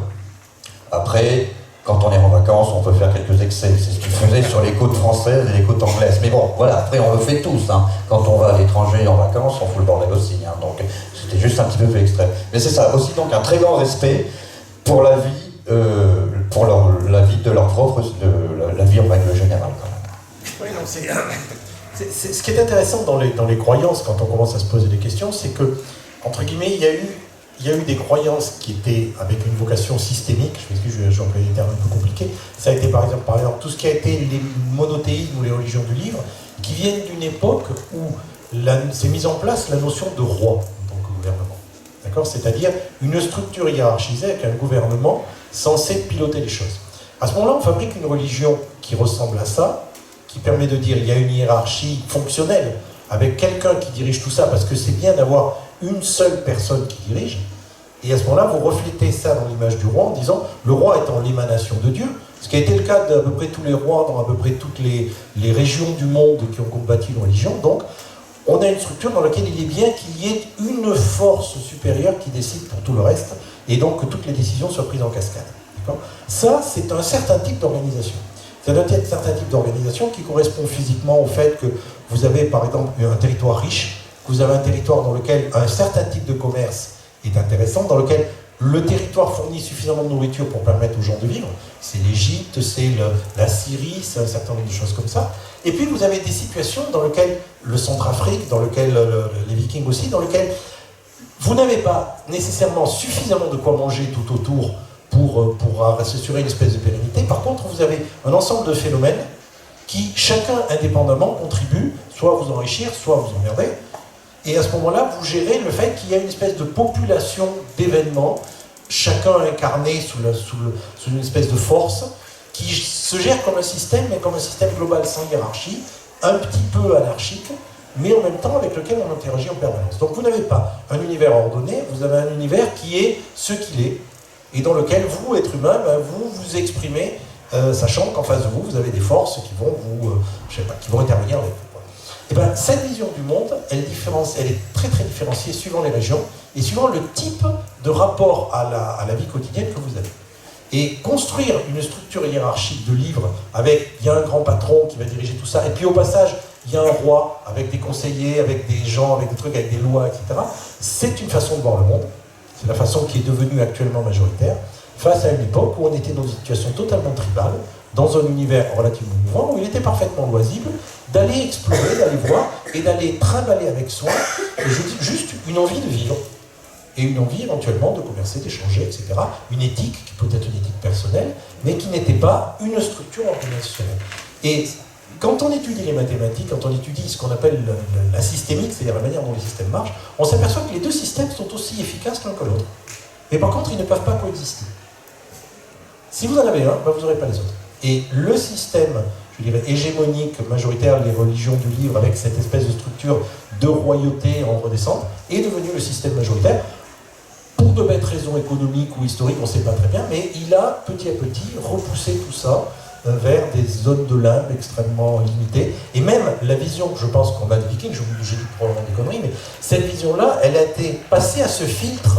Après, quand on est en vacances, on peut faire quelques excès. C'est ce qu'ils faisaient sur les côtes françaises et les côtes anglaises. Mais bon, voilà, après on le fait tous. Hein. Quand on va à l'étranger en vacances, on fout le bordel aussi. Hein. Donc c'était juste un petit peu plus extrême. Mais c'est ça, aussi donc un très grand respect pour la vie, la vie de leur propre, la vie en règle générale quand même. Oui, donc c'est ce qui est intéressant dans les croyances, quand on commence à se poser des questions, c'est que, entre guillemets, il y a eu des croyances qui étaient avec une vocation systémique, je m'excuse, j'ai employé des termes un peu compliqués, ça a été par exemple tout ce qui a été les monothéismes ou les religions du livre, qui viennent d'une époque où s'est mise en place la notion de roi en tant que gouvernement. D'accord ? C'est-à-dire une structure hiérarchisée avec un gouvernement censé piloter les choses. À ce moment-là, on fabrique une religion qui ressemble à ça, qui permet de dire qu'il y a une hiérarchie fonctionnelle avec quelqu'un qui dirige tout ça, parce que c'est bien d'avoir une seule personne qui dirige, Et à ce moment-là, vous reflétez ça dans l'image du roi en disant le roi étant l'émanation de Dieu, ce qui a été le cas d'à peu près tous les rois dans à peu près toutes les régions du monde qui ont combattu une religion. Donc, on a une structure dans laquelle il est bien qu'il y ait une force supérieure qui décide pour tout le reste, et donc que toutes les décisions soient prises en cascade. Ça, c'est un certain type d'organisation. C'est un certain type d'organisation qui correspond physiquement au fait que vous avez, par exemple, un territoire riche, que vous avez un territoire dans lequel un certain type de commerce est intéressant, dans lequel le territoire fournit suffisamment de nourriture pour permettre aux gens de vivre. C'est l'Égypte, c'est la Syrie, c'est un certain nombre de choses comme ça. Et puis vous avez des situations dans lesquelles, le Centrafrique, dans lequel les Vikings aussi, dans lesquelles vous n'avez pas nécessairement suffisamment de quoi manger tout autour pour assurer une espèce de pérennité. Par contre, vous avez un ensemble de phénomènes qui, chacun indépendamment, contribuent soit à vous enrichir, soit à vous emmerder. Et à ce moment-là, vous gérez le fait qu'il y a une espèce de population d'événements, chacun incarné sous une espèce de force, qui se gère comme un système, mais comme un système global sans hiérarchie, un petit peu anarchique, mais en même temps avec lequel on interagit en permanence. Donc vous n'avez pas un univers ordonné, vous avez un univers qui est ce qu'il est, et dans lequel vous, être humain, vous vous exprimez, sachant qu'en face de vous, vous avez des forces qui vont qui vont intervenir avec vous. Et bien, cette vision du monde, elle est très très différenciée suivant les régions et suivant le type de rapport à la vie quotidienne que vous avez. Et construire une structure hiérarchique de livres avec, il y a un grand patron qui va diriger tout ça, et puis au passage, il y a un roi avec des conseillers, avec des gens, avec des trucs, avec des lois, etc. C'est une façon de voir le monde. C'est la façon qui est devenue actuellement majoritaire, face à une époque où on était dans une situation totalement tribale, dans un univers relativement mouvant, où il était parfaitement loisible d'aller explorer, d'aller voir, et d'aller trimballer avec soi, et je dis juste une envie de vivre, et une envie éventuellement de commercer, d'échanger, etc. Une éthique, qui peut être une éthique personnelle, mais qui n'était pas une structure organisationnelle. Et quand on étudie les mathématiques, quand on étudie ce qu'on appelle la systémique, c'est-à-dire la manière dont les systèmes marchent, on s'aperçoit que les deux systèmes sont aussi efficaces l'un que l'autre. Mais par contre, ils ne peuvent pas coexister. Si vous en avez un, vous n'aurez pas les autres. Et le système, je dirais, hégémonique, majoritaire, les religions du livre, avec cette espèce de structure de royauté en redescente, est devenu le système majoritaire. Pour de bêtes raisons économiques ou historiques, on ne sait pas très bien, mais il a petit à petit repoussé tout ça vers des zones de limbe extrêmement limitées. Et même la vision, je pense qu'on a de Vikings, j'ai dit probablement des conneries, mais cette vision-là, elle a été passée à ce filtre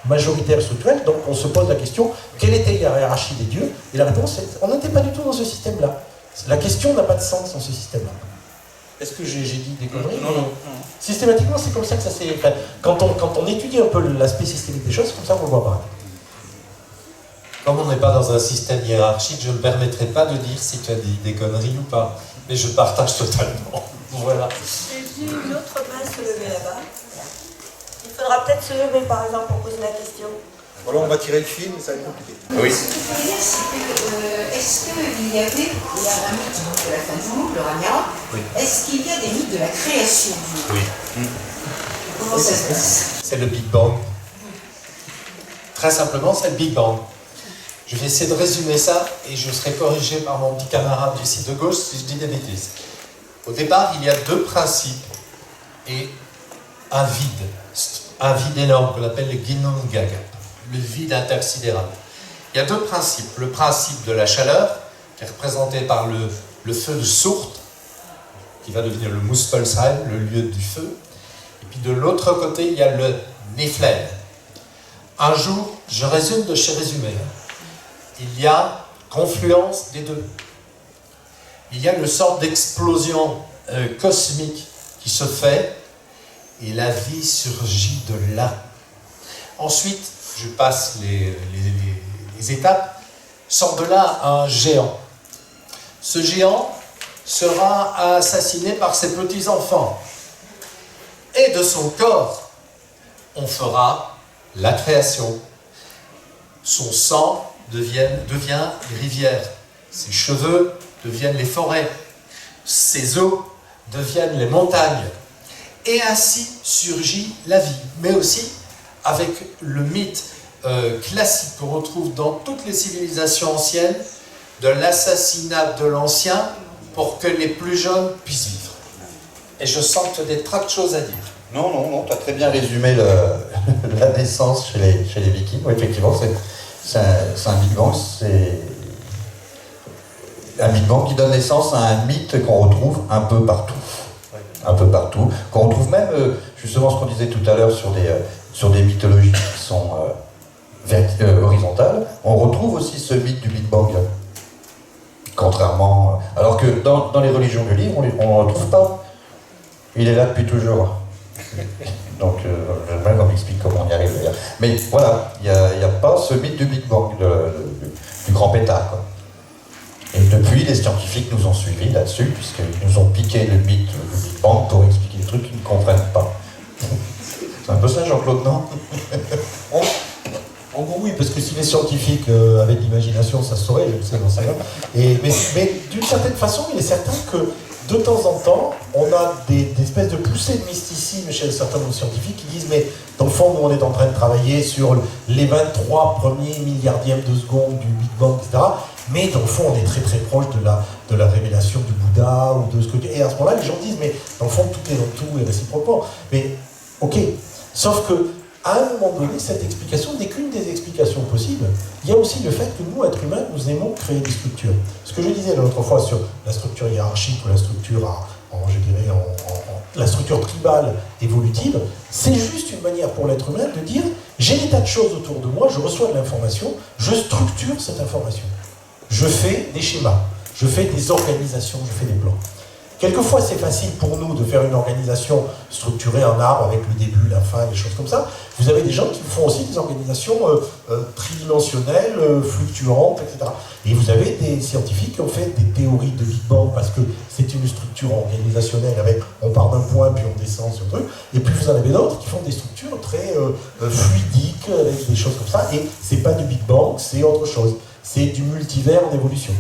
majoritaire structurel. Donc on se pose la question, quelle était la hiérarchie des dieux? Et la réponse est, on n'était pas du tout dans ce système-là. La question n'a pas de sens dans ce système-là. Est-ce que j'ai dit des conneries? Non. Systématiquement, c'est comme ça que ça s'est... Enfin, quand on étudie un peu l'aspect systémique des choses, c'est comme ça qu'on le voit apparaître. Comme on n'est pas dans un système hiérarchique, je ne me permettrai pas de dire si tu as dit des conneries ou pas. Mais je partage totalement. Voilà. J'ai vu une autre main se lever là-bas. Il faudra peut-être se lever, par exemple, pour poser la question. Voilà, on va tirer le fil, mais ça va être compliqué. Oui. Ce que je voulais dire, c'est que, est-ce qu'il y avait, il y a un mythe de la fin du monde, le Rania, Oui. est-ce qu'il y a des mythes de la création du monde? Oui. Comment ça se passe? C'est le Big Bang. Très simplement, c'est le Big Bang. Je vais essayer de résumer ça et je serai corrigé par mon petit camarade du site de gauche si je dis des bêtises. Au départ, il y a deux principes et un vide énorme qu'on appelle le Ginnungagap, le vide intersidéral. Il y a deux principes. Le principe de la chaleur, qui est représenté par le feu de Sourte, qui va devenir le Muspelheim, le lieu du feu. Et puis de l'autre côté, il y a le Niflheim. Un jour, je résume de chez Résumé, il y a confluence des deux. Il y a une sorte d'explosion cosmique qui se fait, et la vie surgit de là. Ensuite, je passe les étapes, sort de là un géant. Ce géant sera assassiné par ses petits-enfants. Et de son corps, on fera la création. Son sang devient les rivières. Ses cheveux deviennent les forêts. Ses os deviennent les montagnes. Et ainsi surgit la vie. Mais aussi avec le mythe classique qu'on retrouve dans toutes les civilisations anciennes de l'assassinat de l'ancien pour que les plus jeunes puissent vivre. Et je sens que tu as des tas de choses à dire. Non, tu as très bien résumé la naissance chez les Vikings. Oui, effectivement, c'est un Big Bang, c'est un Big Bang qui donne naissance à un mythe qu'on retrouve un peu partout. Un peu partout. Qu'on retrouve même, justement, ce qu'on disait tout à l'heure sur des mythologies qui sont horizontales, on retrouve aussi ce mythe du Big Bang. Contrairement. Alors que dans les religions du livre, on ne le retrouve pas. Il est là depuis toujours. Donc, j'aimerais qu'on m'explique comment on y arrive d'ailleurs. Mais voilà, il n'y a pas ce mythe du Big Bang, du grand pétard, quoi. Et depuis, les scientifiques nous ont suivis là-dessus, puisqu'ils nous ont piqué le mythe du Big Bang pour expliquer des trucs qu'ils ne comprennent pas. C'est un peu ça, Jean-Claude, non? En gros, oui, parce que si les scientifiques avaient de l'imagination, ça se saurait, je le sais, j'en sais rien. Mais d'une certaine façon, il est certain que de temps en temps, on a des espèces de poussées de mysticisme chez certains de nos scientifiques qui disent mais dans le fond, nous on est en train de travailler sur les 23 premiers milliardièmes de seconde du Big Bang, etc. Mais dans le fond, on est très très proche de la révélation du Bouddha ou de ce que... Et à ce moment-là, les gens disent mais dans le fond, tout est dans tout et réciproquement. Mais ok, sauf que à un moment donné, cette explication n'est qu'une des explications possibles. Il y a aussi le fait que nous, êtres humains, nous aimons créer des structures. Ce que je disais l'autre fois sur la structure hiérarchique ou la structure, la structure tribale évolutive, c'est juste une manière pour l'être humain de dire j'ai des tas de choses autour de moi, je reçois de l'information, je structure cette information. Je fais des schémas, je fais des organisations, je fais des plans. Quelquefois, c'est facile pour nous de faire une organisation structurée en arbre avec le début, la fin, des choses comme ça. Vous avez des gens qui font aussi des organisations tridimensionnelles, fluctuantes, etc. Et vous avez des scientifiques qui ont fait des théories de Big Bang parce que c'est une structure organisationnelle avec on part d'un point puis on descend sur le truc. Et puis vous en avez d'autres qui font des structures très fluidiques avec des choses comme ça. Et c'est pas du Big Bang, c'est autre chose. C'est du multivers en évolution.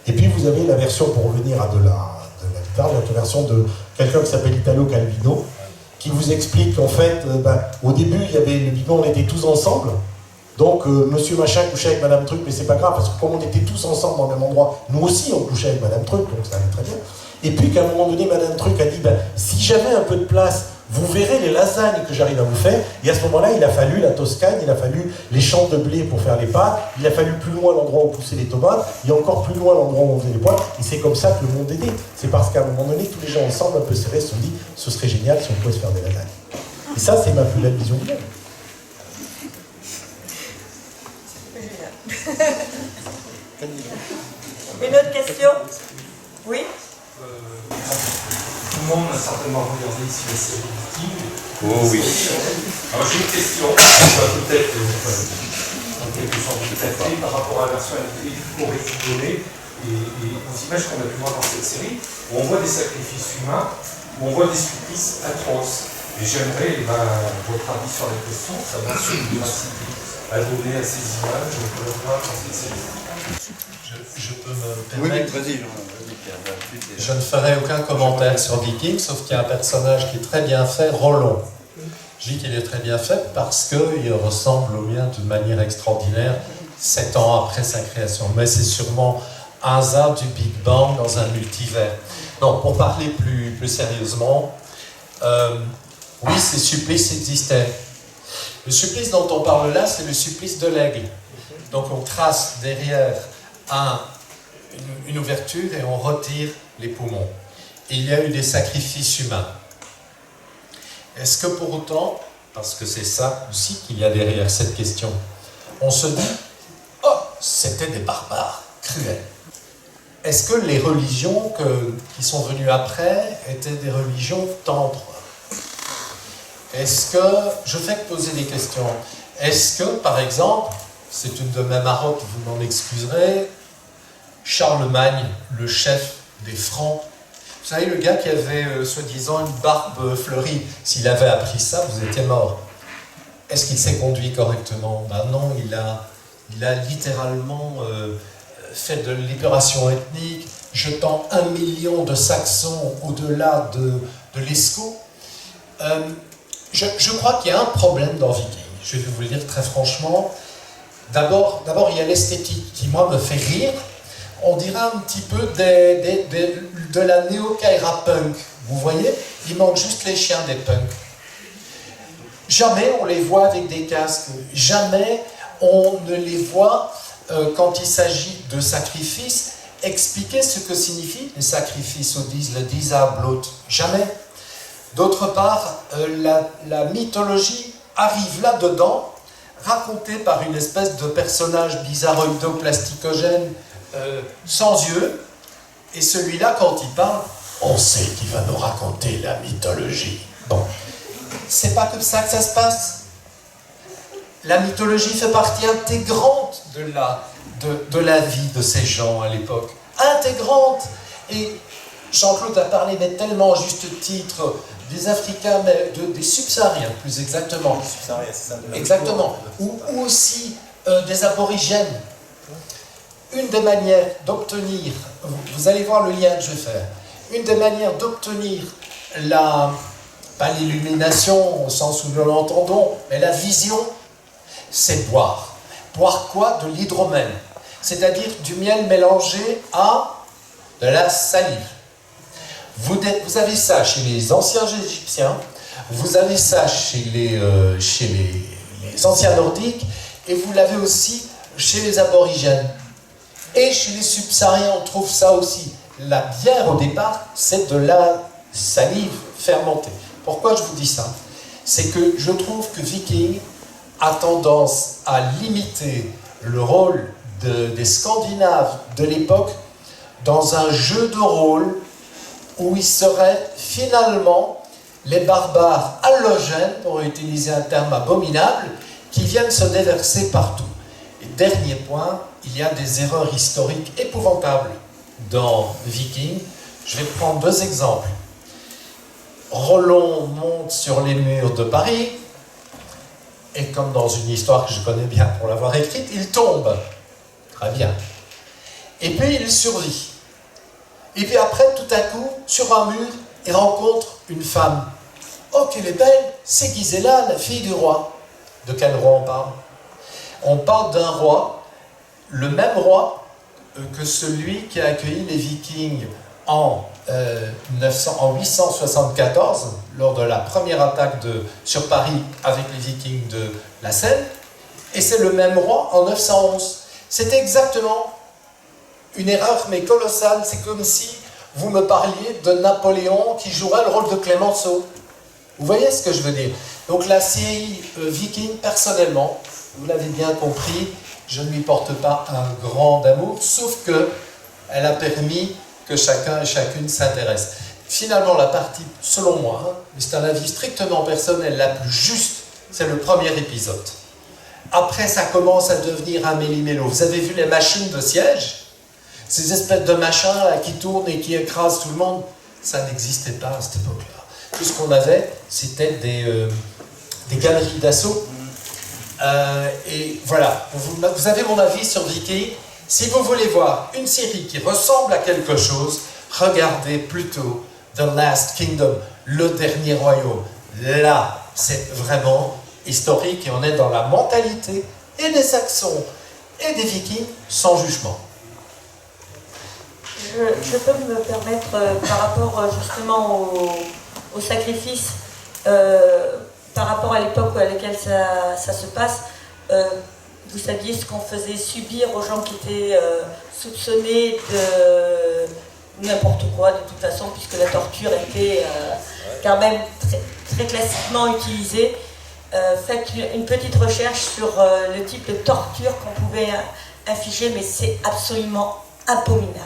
Et puis vous avez la version, pour revenir à de la version de quelqu'un qui s'appelle Italo Calvino, qui vous explique qu'en fait, au début, il y avait le Big Bang, on était tous ensemble, donc monsieur machin couchait avec madame truc, mais c'est pas grave, parce que comme on était tous ensemble dans le même endroit, nous aussi on couchait avec madame truc, donc ça allait très bien. Et puis qu'à un moment donné, madame truc a dit, si j'avais un peu de place, vous verrez les lasagnes que j'arrive à vous faire. Et à ce moment-là, il a fallu la Toscane, il a fallu les champs de blé pour faire les pâtes, il a fallu plus loin l'endroit où poussaient les tomates, et encore plus loin l'endroit où on faisait les pois. Et c'est comme ça que le monde est né. C'est parce qu'à un moment donné, tous les gens ensemble, un peu serrés, se sont dit, ce serait génial si on pouvait se faire des lasagnes. Et ça, c'est ma plus belle vision du monde. Une autre question? Oui? Tout le monde a certainement regardé ici la série Vikings. Oh oui. Alors j'ai une question, qui va peut-être en quelque sorte traiter par rapport à la version qu'on réfléchit. Et aux images qu'on a pu voir dans cette série, où on voit des sacrifices humains, où on voit des supplices atroces. Et j'aimerais votre avis sur la question, savoir sur une véracité à donner à ces images qu'on va voir dans cette série. Je peux me permettre. Oui, vas-y. Je ne ferai aucun commentaire sur Viking, sauf qu'il y a un personnage qui est très bien fait, Rollon. Je dis qu'il est très bien fait parce qu'il ressemble au mien d'une manière extraordinaire 7 ans après sa création. Mais c'est sûrement un hasard du Big Bang dans un multivers. Non, pour parler plus sérieusement, oui, ces supplices existaient. Le supplice dont on parle là, c'est le supplice de l'aigle. Donc on trace derrière une ouverture et on retire les poumons. Et il y a eu des sacrifices humains. Est-ce que pour autant, parce que c'est ça aussi qu'il y a derrière cette question, on se dit « Oh, c'était des barbares cruels ». Est-ce que les religions qui sont venues après étaient des religions tendres? Est-ce que, je fais que poser des questions, est-ce que, par exemple, c'est une de mes marottes, vous m'en excuserez, Charlemagne, le chef des Francs, vous savez, le gars qui avait, soi-disant, une barbe fleurie, s'il avait appris ça, vous étiez mort. Est-ce qu'il s'est conduit correctement? Ben non, il a littéralement fait de l'épuration ethnique, jetant 1 million de Saxons au-delà de l'Escaut. Je crois qu'il y a un problème dans Viking. Je vais vous le dire très franchement. D'abord, il y a l'esthétique qui, moi, me fait rire. On dirait un petit peu de la néo-kaira punk. Vous voyez? Il manque juste les chiens des punks. jamais on les voit avec des casques, jamais on ne les voit quand il s'agit de sacrifices, expliquer ce que signifient les sacrifices, le Disablot, jamais. D'autre part, la mythologie arrive là-dedans, racontée par une espèce de personnage bizarroïdo-plasticogène sans yeux, et celui-là, quand il parle, on sait qu'il va nous raconter la mythologie. Bon, c'est pas comme ça que ça se passe. La mythologie fait partie intégrante de la vie de ces gens à l'époque. Intégrante. Et Jean-Claude a parlé, mais tellement à juste titre, des Africains, mais des subsahariens, plus exactement. Exactement. Ou aussi des aborigènes. Une des manières d'obtenir, vous allez voir le lien que je vais faire, une des manières d'obtenir pas l'illumination au sens où nous l'entendons, mais la vision, c'est boire. Boire quoi? De l'hydromel, c'est-à-dire du miel mélangé à de la salive. Vous avez ça chez les anciens Égyptiens, vous avez ça chez les anciens Nordiques, et vous l'avez aussi chez les aborigènes. Et chez les subsahariens, on trouve ça aussi. La bière, au départ, c'est de la salive fermentée. Pourquoi je vous dis ça? C'est que je trouve que Viking a tendance à limiter le rôle des Scandinaves de l'époque dans un jeu de rôle où ils seraient finalement les barbares allogènes, pour utiliser un terme abominable, qui viennent se déverser partout. Et dernier point, il y a des erreurs historiques épouvantables dans Viking. Je vais prendre 2 exemples. Rollon monte sur les murs de Paris, et comme dans une histoire que je connais bien pour l'avoir écrite, il tombe. Très bien. Et puis il survit. Et puis après, tout à coup, sur un mur, il rencontre une femme. Oh, qu'elle est belle, c'est Gisela, la fille du roi. De quel roi on parle? On parle d'un roi, le même roi que celui qui a accueilli les Vikings en 874, lors de la première attaque sur Paris avec les Vikings de la Seine, et c'est le même roi en 911. C'est exactement une erreur, mais colossale. C'est comme si vous me parliez de Napoléon qui jouerait le rôle de Clémenceau. Vous voyez ce que je veux dire? Donc la série Viking, personnellement, vous l'avez bien compris, je ne lui porte pas un grand amour, sauf que elle a permis que chacun et chacune s'intéresse. Finalement, la partie, selon moi, mais c'est un avis strictement personnel, la plus juste, c'est le premier épisode. Après, ça commence à devenir un méli-mélo. Vous avez vu les machines de siège? Ces espèces de machins là, qui tournent et qui écrasent tout le monde, ça n'existait pas à cette époque-là. Tout ce qu'on avait, c'était des galeries d'assaut. Et voilà, vous avez mon avis sur Viking. Si vous voulez voir une série qui ressemble à quelque chose, regardez plutôt The Last Kingdom, le dernier royaume. Là, c'est vraiment historique et on est dans la mentalité et des Saxons et des Vikings sans jugement. Je peux me permettre, par rapport justement au sacrifice, par rapport à l'époque à laquelle ça se passe, vous saviez ce qu'on faisait subir aux gens qui étaient soupçonnés de n'importe quoi, de toute façon, puisque la torture était quand même très, très classiquement utilisée. Faites une petite recherche sur le type de torture qu'on pouvait infliger, mais c'est absolument abominable.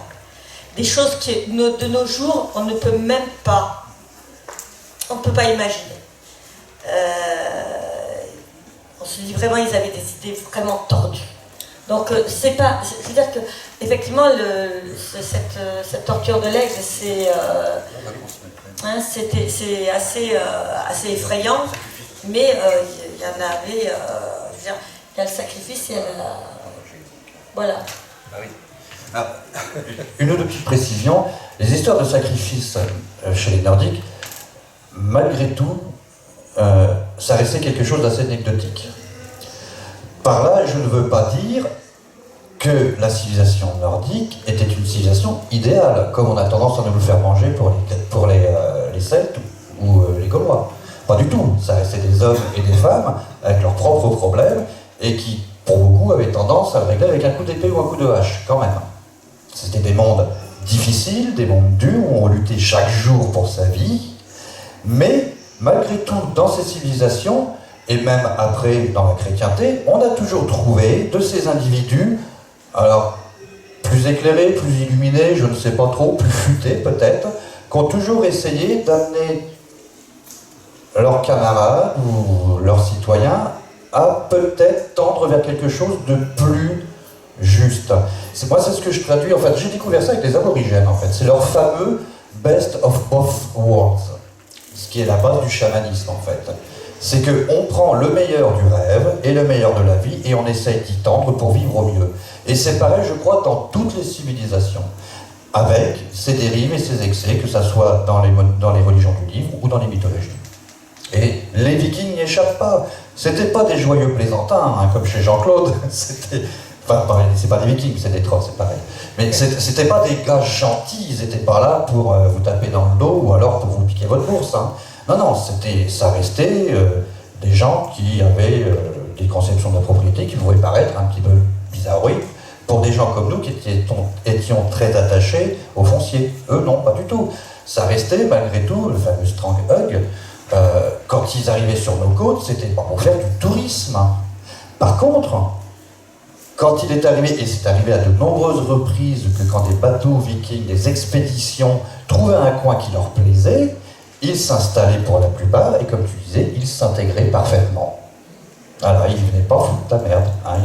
Des choses qui, de nos jours, on ne peut même pas, on ne peut pas imaginer. On se dit vraiment, ils avaient des idées vraiment tordues. Donc, c'est pas, c'est-à-dire que, effectivement, cette torture de l'aigle, c'est assez effrayant, mais il y en avait, il y a le sacrifice, il y a la, voilà. Ah oui. Une autre petite précision, les histoires de sacrifice chez les Nordiques, malgré tout, ça restait quelque chose d'assez anecdotique. Par là, je ne veux pas dire que la civilisation nordique était une civilisation idéale, comme on a tendance à nous le faire manger pour les Celtes ou les Gaulois. Pas du tout. Ça restait des hommes et des femmes avec leurs propres problèmes et qui, pour beaucoup, avaient tendance à le régler avec un coup d'épée ou un coup de hache, quand même. C'était des mondes difficiles, des mondes durs où on luttait chaque jour pour sa vie, mais malgré tout, dans ces civilisations, et même après dans la chrétienté, on a toujours trouvé de ces individus, alors plus éclairés, plus illuminés, je ne sais pas trop, plus futés peut-être, qui ont toujours essayé d'amener leurs camarades ou leurs citoyens à peut-être tendre vers quelque chose de plus juste. Moi, c'est ce que je traduis, en fait, j'ai découvert ça avec les aborigènes, en fait. C'est leur fameux « best of both worlds », ce qui est la base du chamanisme, en fait. C'est qu'on prend le meilleur du rêve et le meilleur de la vie et on essaye d'y tendre pour vivre au mieux. Et c'est pareil, je crois, dans toutes les civilisations, avec ses dérives et ses excès, que ce soit dans les religions du livre ou dans les mythologies. Et les Vikings n'y échappent pas. C'était pas des joyeux plaisantins, hein, comme chez Jean-Claude. C'était... Enfin, c'est pas des Vikings, c'est des trolls, c'est pareil. Mais c'était pas des gars gentils, ils étaient pas là pour vous taper dans le dos ou alors pour vous piquer votre bourse. Hein. Non, ça restait des gens qui avaient des conceptions de la propriété qui pouvaient paraître un petit peu bizarroïdes pour des gens comme nous qui étions très attachés au foncier. Eux, non, pas du tout. Ça restait, malgré tout, le fameux Strang Hug. Quand ils arrivaient sur nos côtes, c'était pas pour faire du tourisme. Par contre, quand il est arrivé, et c'est arrivé à de nombreuses reprises, que quand des bateaux vikings, des expéditions trouvaient un coin qui leur plaisait, ils s'installaient pour la plupart, et comme tu disais, ils s'intégraient parfaitement. Voilà, ils ne venaient pas foutre ta merde. Hein,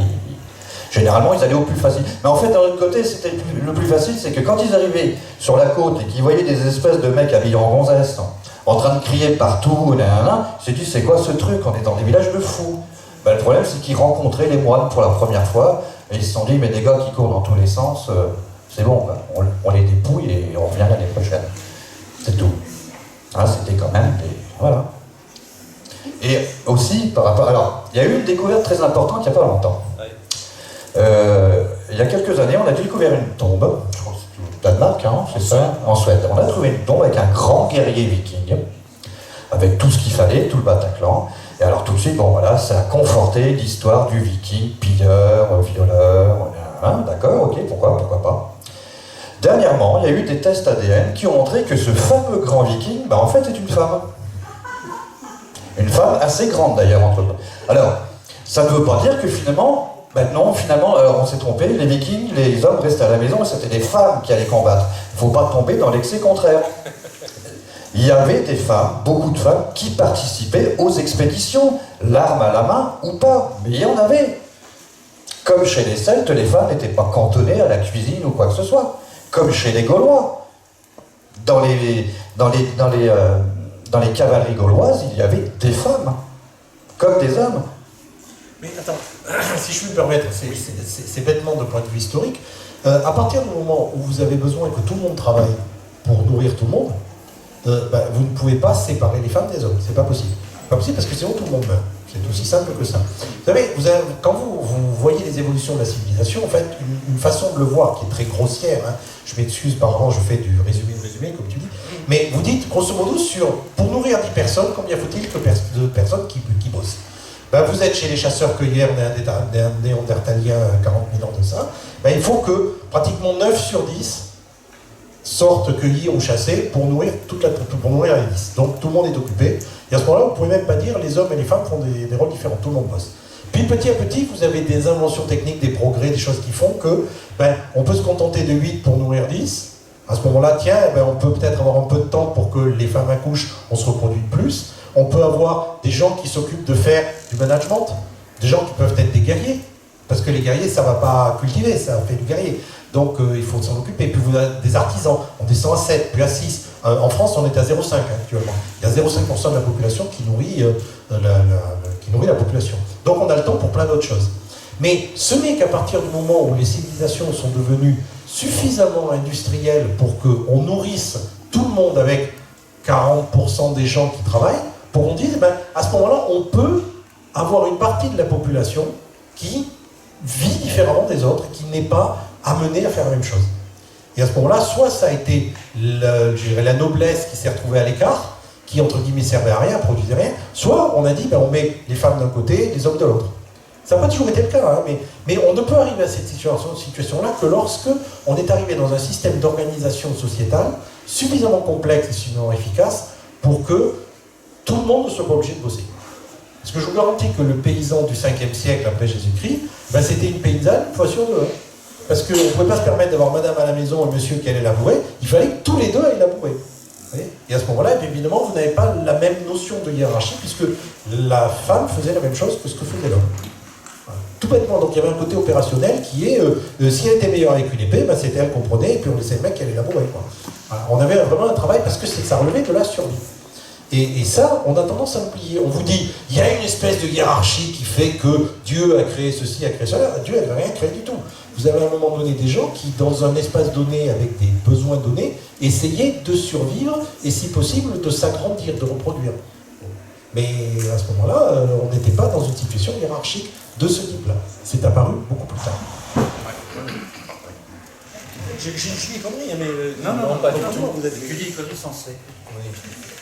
généralement, ils allaient au plus facile. Mais en fait, d'un autre côté, c'était le plus facile, c'est que quand ils arrivaient sur la côte et qu'ils voyaient des espèces de mecs habillés en gonzesse, en train de crier partout, ils se dit c'est quoi ce truc, on est dans des villages de fous. Ben, le problème c'est qu'ils rencontraient les moines pour la première fois et ils se sont dit mais des gars qui courent dans tous les sens, c'est bon, ben, on les dépouille et on revient l'année prochaine. C'est tout. Hein, c'était quand même des... Voilà. Et aussi par rapport... Alors, il y a eu une découverte très importante il n'y a pas longtemps. Il y a quelques années, on a découvert une tombe, je crois que c'est au Danemark, hein, c'est ça, en Suède. On a trouvé une tombe avec un grand guerrier viking, avec tout ce qu'il fallait, tout le Bataclan. Et alors tout de suite, bon voilà, ça a conforté l'histoire du viking, pilleur, violeur, hein, d'accord, ok, pourquoi pas. Dernièrement, il y a eu des tests ADN qui ont montré que ce fameux grand viking, en fait, est une femme. Une femme assez grande d'ailleurs, entre eux. Alors, ça ne veut pas dire que finalement... non, finalement, on s'est trompé, les Vikings, les hommes restaient à la maison et c'était des femmes qui allaient combattre. Il ne faut pas tomber dans l'excès contraire. Il y avait des femmes, beaucoup de femmes, qui participaient aux expéditions, l'arme à la main ou pas, mais il y en avait. Comme chez les Celtes, les femmes n'étaient pas cantonnées à la cuisine ou quoi que ce soit. Comme chez les Gaulois. Dans les cavaleries gauloises, il y avait des femmes, comme des hommes. Mais attends, si je puis me permettre, c'est bêtement de point de vue historique. À partir du moment où vous avez besoin que tout le monde travaille pour nourrir tout le monde, vous ne pouvez pas séparer les femmes des hommes. C'est pas possible. Pas possible parce que sinon tout le monde meurt. C'est aussi simple que ça. Vous savez, quand vous voyez les évolutions de la civilisation, en fait, une façon de le voir qui est très grossière, hein, je m'excuse, par moment je fais du résumé, comme tu dis, mais vous dites, grosso modo, pour nourrir 10 personnes, combien faut-il de personnes qui bossent? Vous êtes chez les chasseurs-cueilleurs néandertaliens 40 000 ans de ça, il faut que pratiquement 9 sur 10 sortent cueillir ou chasser pour nourrir les 10. Donc tout le monde est occupé. Et à ce moment-là, vous ne pouvez même pas dire les hommes et les femmes font des rôles différents, tout le monde bosse. Puis petit à petit, vous avez des inventions techniques, des progrès, des choses qui font que on peut se contenter de 8 pour nourrir 10. À ce moment-là, on peut peut-être avoir un peu de temps pour que les femmes accouchent, on se reproduit plus. On peut avoir des gens qui s'occupent de faire du management, des gens qui peuvent être des guerriers, parce que les guerriers, ça ne va pas cultiver, ça fait du guerrier. Donc il faut s'en occuper. Puis vous avez des artisans, on descend à 7, puis à 6. En France, on est à 0,5 actuellement. Il y a 0,5% de la population qui nourrit la population. Donc on a le temps pour plein d'autres choses. Mais ce n'est qu'à partir du moment où les civilisations sont devenues suffisamment industrielles pour qu'on nourrisse tout le monde avec 40% des gens qui travaillent, pour qu'on dise, à ce moment-là, on peut avoir une partie de la population qui vit différemment des autres, qui n'est pas amenée à faire la même chose. Et à ce moment-là, soit ça a été la noblesse qui s'est retrouvée à l'écart, qui entre guillemets servaient à rien, produisaient rien, soit on a dit on met les femmes d'un côté, les hommes de l'autre. Ça n'a pas toujours été le cas, hein, mais on ne peut arriver à cette situation-là que lorsque on est arrivé dans un système d'organisation sociétale suffisamment complexe et suffisamment efficace pour que tout le monde ne soit pas obligé de bosser. Parce que je vous garantis que le paysan du 5e siècle après Jésus-Christ, c'était une paysanne une fois sur deux. Hein. Parce qu'on ne pouvait pas se permettre d'avoir madame à la maison et monsieur qui allait labourer, il fallait que tous les deux aillent labourer. Et à ce moment-là, évidemment, vous n'avez pas la même notion de hiérarchie, puisque la femme faisait la même chose que ce que faisait l'homme. Voilà. Tout bêtement, donc il y avait un côté opérationnel qui est, si elle était meilleure avec une épée, c'était elle qu'on prenait, et puis on laissait le mec qui allait labourer. Voilà. On avait vraiment un travail, parce que ça relevait de la survie. Et ça, on a tendance à l'oublier. On vous dit, il y a une espèce de hiérarchie qui fait que Dieu a créé ceci, a créé cela. Dieu n'a rien créé du tout. Vous avez à un moment donné des gens qui, dans un espace donné, avec des besoins donnés, essayaient de survivre et, si possible, de s'agrandir, de reproduire. Mais à ce moment-là, on n'était pas dans une situation hiérarchique de ce type-là. C'est apparu beaucoup plus tard. J'ai des conneries, mais... Non, pas du tout. Vous avez dit des conneries sensées.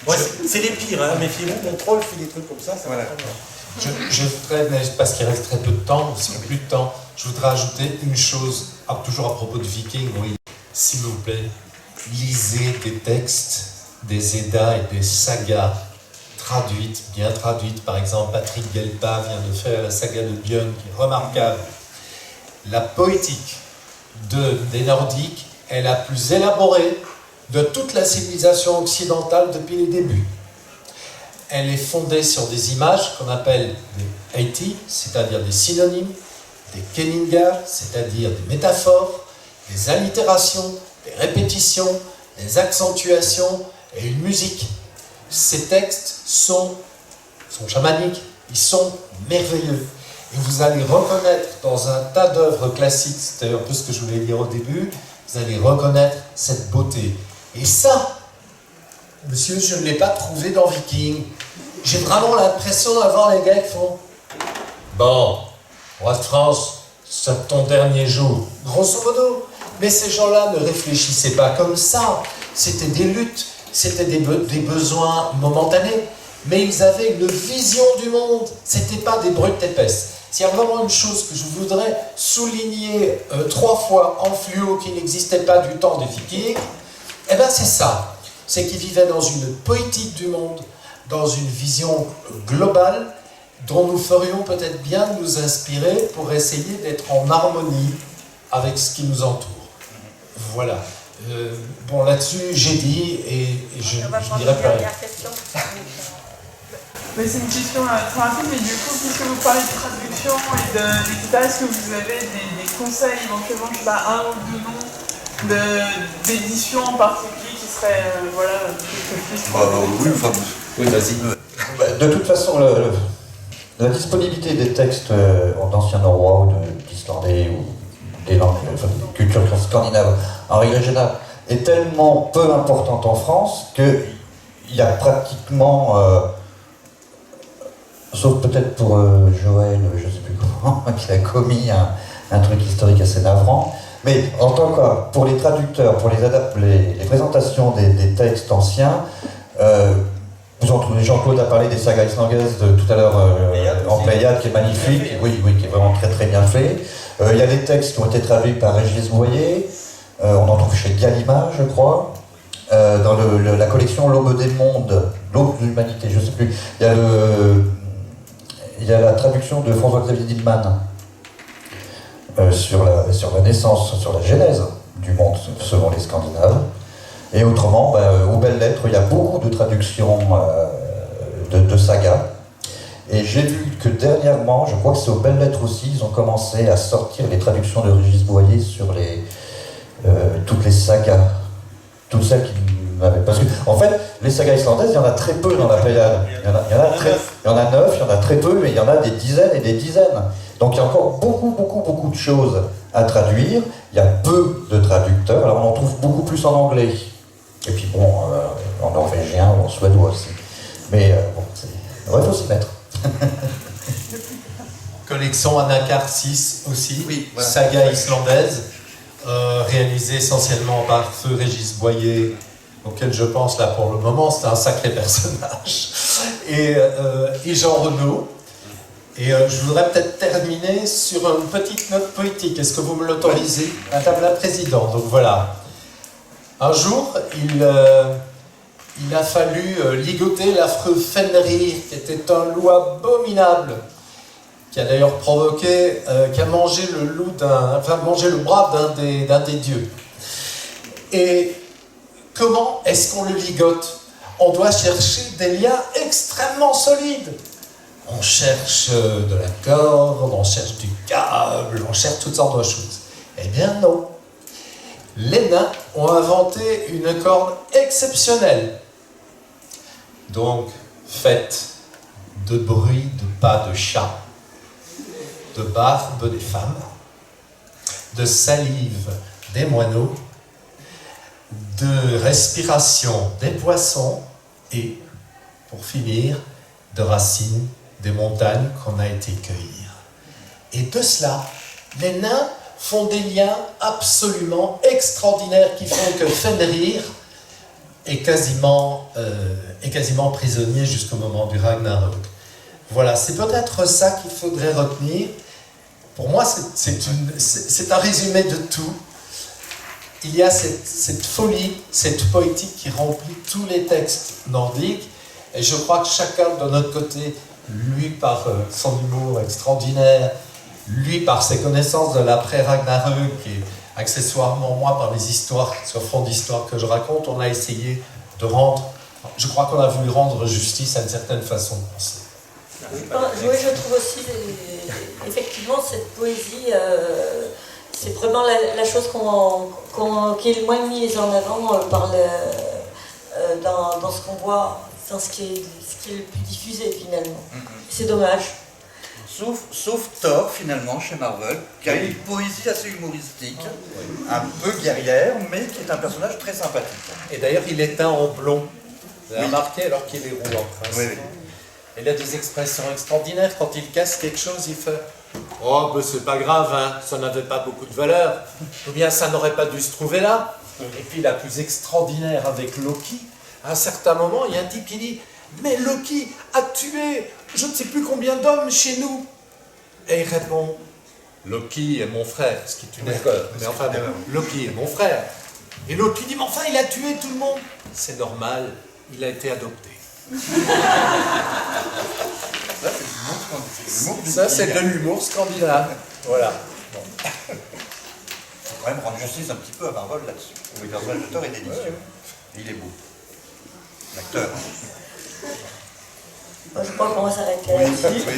Ouais, c'est les pires, hein. Méfiez-vous, mon troll fait des trucs comme ça, ça va. Je voudrais, mais parce qu'il reste très peu de temps, ou sinon plus de temps, je voudrais ajouter une chose, toujours à propos de Vikings, oui. S'il vous plaît, lisez des textes, des Eddas et des sagas traduites, bien traduites. Par exemple, Patrick Gelpa vient de faire la saga de Björn, qui est remarquable. La poétique des Nordiques est la plus élaborée de toute la civilisation occidentale depuis les débuts. Elle est fondée sur des images qu'on appelle des eiti, c'est-à-dire des synonymes, des kenningar, c'est-à-dire des métaphores, des allitérations, des répétitions, des accentuations et une musique. Ces textes sont chamaniques, ils sont merveilleux. Et vous allez reconnaître dans un tas d'œuvres classiques, c'était un peu ce que je voulais dire au début, vous allez reconnaître cette beauté. Et ça, monsieur, je ne l'ai pas trouvé dans Viking. J'ai vraiment l'impression d'avoir les gars qui font « Bon, roi de France, c'est ton dernier jour. » Grosso modo. Mais ces gens-là ne réfléchissaient pas comme ça. C'était des luttes, c'était des besoins momentanés. Mais ils avaient une vision du monde. C'était pas des brutes épaisses. S'il y a vraiment une chose que je voudrais souligner 3 fois en fluo qui n'existait pas du temps des Vikings, eh bien c'est ça. C'est qu'ils vivaient dans une poétique du monde, dans une vision globale dont nous ferions peut-être bien nous inspirer pour essayer d'être en harmonie avec ce qui nous entoure. Voilà. Bon, là-dessus, j'ai dit et je dirais pas rien. Mais c'est une question très rapide, mais du coup, puisque vous parlez de traduction et etc., est-ce que vous avez des conseils, éventuellement, je sais pas, 1 ou 2 noms d'éditions en particulier qui seraient, Oui, vas-y. De toute façon, la disponibilité des textes d'anciens norrois ou d'islandais ou des langues, des cultures scandinaves en règle générale est tellement peu importante en France qu'il y a pratiquement, sauf peut-être pour Joël, je ne sais plus comment, qui a commis un truc historique assez navrant, mais en tant que pour les traducteurs, pour les présentations des textes anciens, Jean-Claude a parlé des sagas islandaises tout à l'heure en Pléiade, qui est magnifique, oui, qui est vraiment très très bien fait. Il y a des textes qui ont été traduits par Régis Boyer, on en trouve chez Gallimard, je crois, dans la collection L'Aube des mondes, L'Aube de l'humanité, je ne sais plus. Il y a la traduction de François-Xavier Dillmann sur la naissance, sur la genèse du monde selon les Scandinaves. Et autrement, aux belles lettres, il y a beaucoup de traductions de sagas. Et j'ai vu que dernièrement, je crois que c'est aux belles lettres aussi, ils ont commencé à sortir les traductions de Régis Boyer sur toutes les sagas. Toutes celles qui n'avaient pas... Parce que, en fait, les sagas islandaises, il y en a très peu dans la Pléiade. Il y en a 9, il y en a très peu, mais il y en a des dizaines et des dizaines. Donc il y a encore beaucoup de choses à traduire. Il y a peu de traducteurs, alors on en trouve beaucoup plus en anglais. Et puis bon, en norvégien ou en suédois aussi. Mais bon, il faut s'y mettre. Collection Anakar 6 aussi, oui, voilà. Saga islandaise, réalisée essentiellement par feu Régis Boyer auquel je pense là pour le moment, c'est un sacré personnage, et Jean Renaud. Et je voudrais peut-être terminer sur une petite note poétique. Est-ce que vous me l'autorisez, Madame la Présidente? Donc voilà. Un jour, il a fallu ligoter l'affreux Fenrir, qui était un loup abominable, qui a d'ailleurs provoqué, qui a mangé mangé le bras d'un des dieux. Et comment est-ce qu'on le ligote? On doit chercher des liens extrêmement solides. On cherche de la corde, on cherche du câble, on cherche toutes sortes de choses. Eh bien non. Les nains ont inventé une corde exceptionnelle. Donc, faite de bruit de pas de chat, de barbe des femmes, de salive des moineaux, de respiration des poissons et, pour finir, de racines des montagnes qu'on a été cueillir. Et de cela, les nains font des liens absolument extraordinaires qui font que Fenrir est quasiment prisonnier jusqu'au moment du Ragnarök. Voilà, c'est peut-être ça qu'il faudrait retenir. Pour moi, c'est un résumé de tout. Il y a cette folie, cette poétique qui remplit tous les textes nordiques. Et je crois que chacun de notre côté, lui par son humour extraordinaire, lui par ses connaissances de l'après-Ragnarök et accessoirement moi par les histoires, ce fond d'histoire que je raconte, on a essayé de rendre, je crois qu'on a voulu rendre justice à une certaine façon de penser. Oui, je trouve aussi, effectivement, cette poésie, c'est vraiment la chose qui est le moins mise en avant dans ce qu'on voit, dans ce qui est le plus diffusé finalement. C'est dommage. Sauf Thor, finalement, chez Marvel, qui a une poésie assez humoristique, un peu guerrière, mais qui est un personnage très sympathique. Et d'ailleurs, il est teint en blond. Vous avez remarqué, alors qu'il est roux en prince. Oui, oui. Il a des expressions extraordinaires. Quand il casse quelque chose, il fait « Oh, ben c'est pas grave, hein, ça n'avait pas beaucoup de valeur. » Ou bien « Ça n'aurait pas dû se trouver là. » Et puis la plus extraordinaire avec Loki, à un certain moment, il y a un type qui dit « Mais Loki a tué je ne sais plus combien d'hommes chez nous. » Et il répond « Loki est mon frère. » Ce qui est une erreur. Mais enfin, bon, Loki est mon frère. Et Loki dit « Mais enfin, il a tué tout le monde. » C'est normal, il a été adopté. Ça, c'est de l'humour scandinave. Voilà. Bon. Il faut quand même rendre justice un petit peu à Marvel là-dessus. Le personnage de Thor est délicieux. Et il est beau. L'acteur. Moi, je crois qu'on va s'arrêter Oui, là-dessus. oui.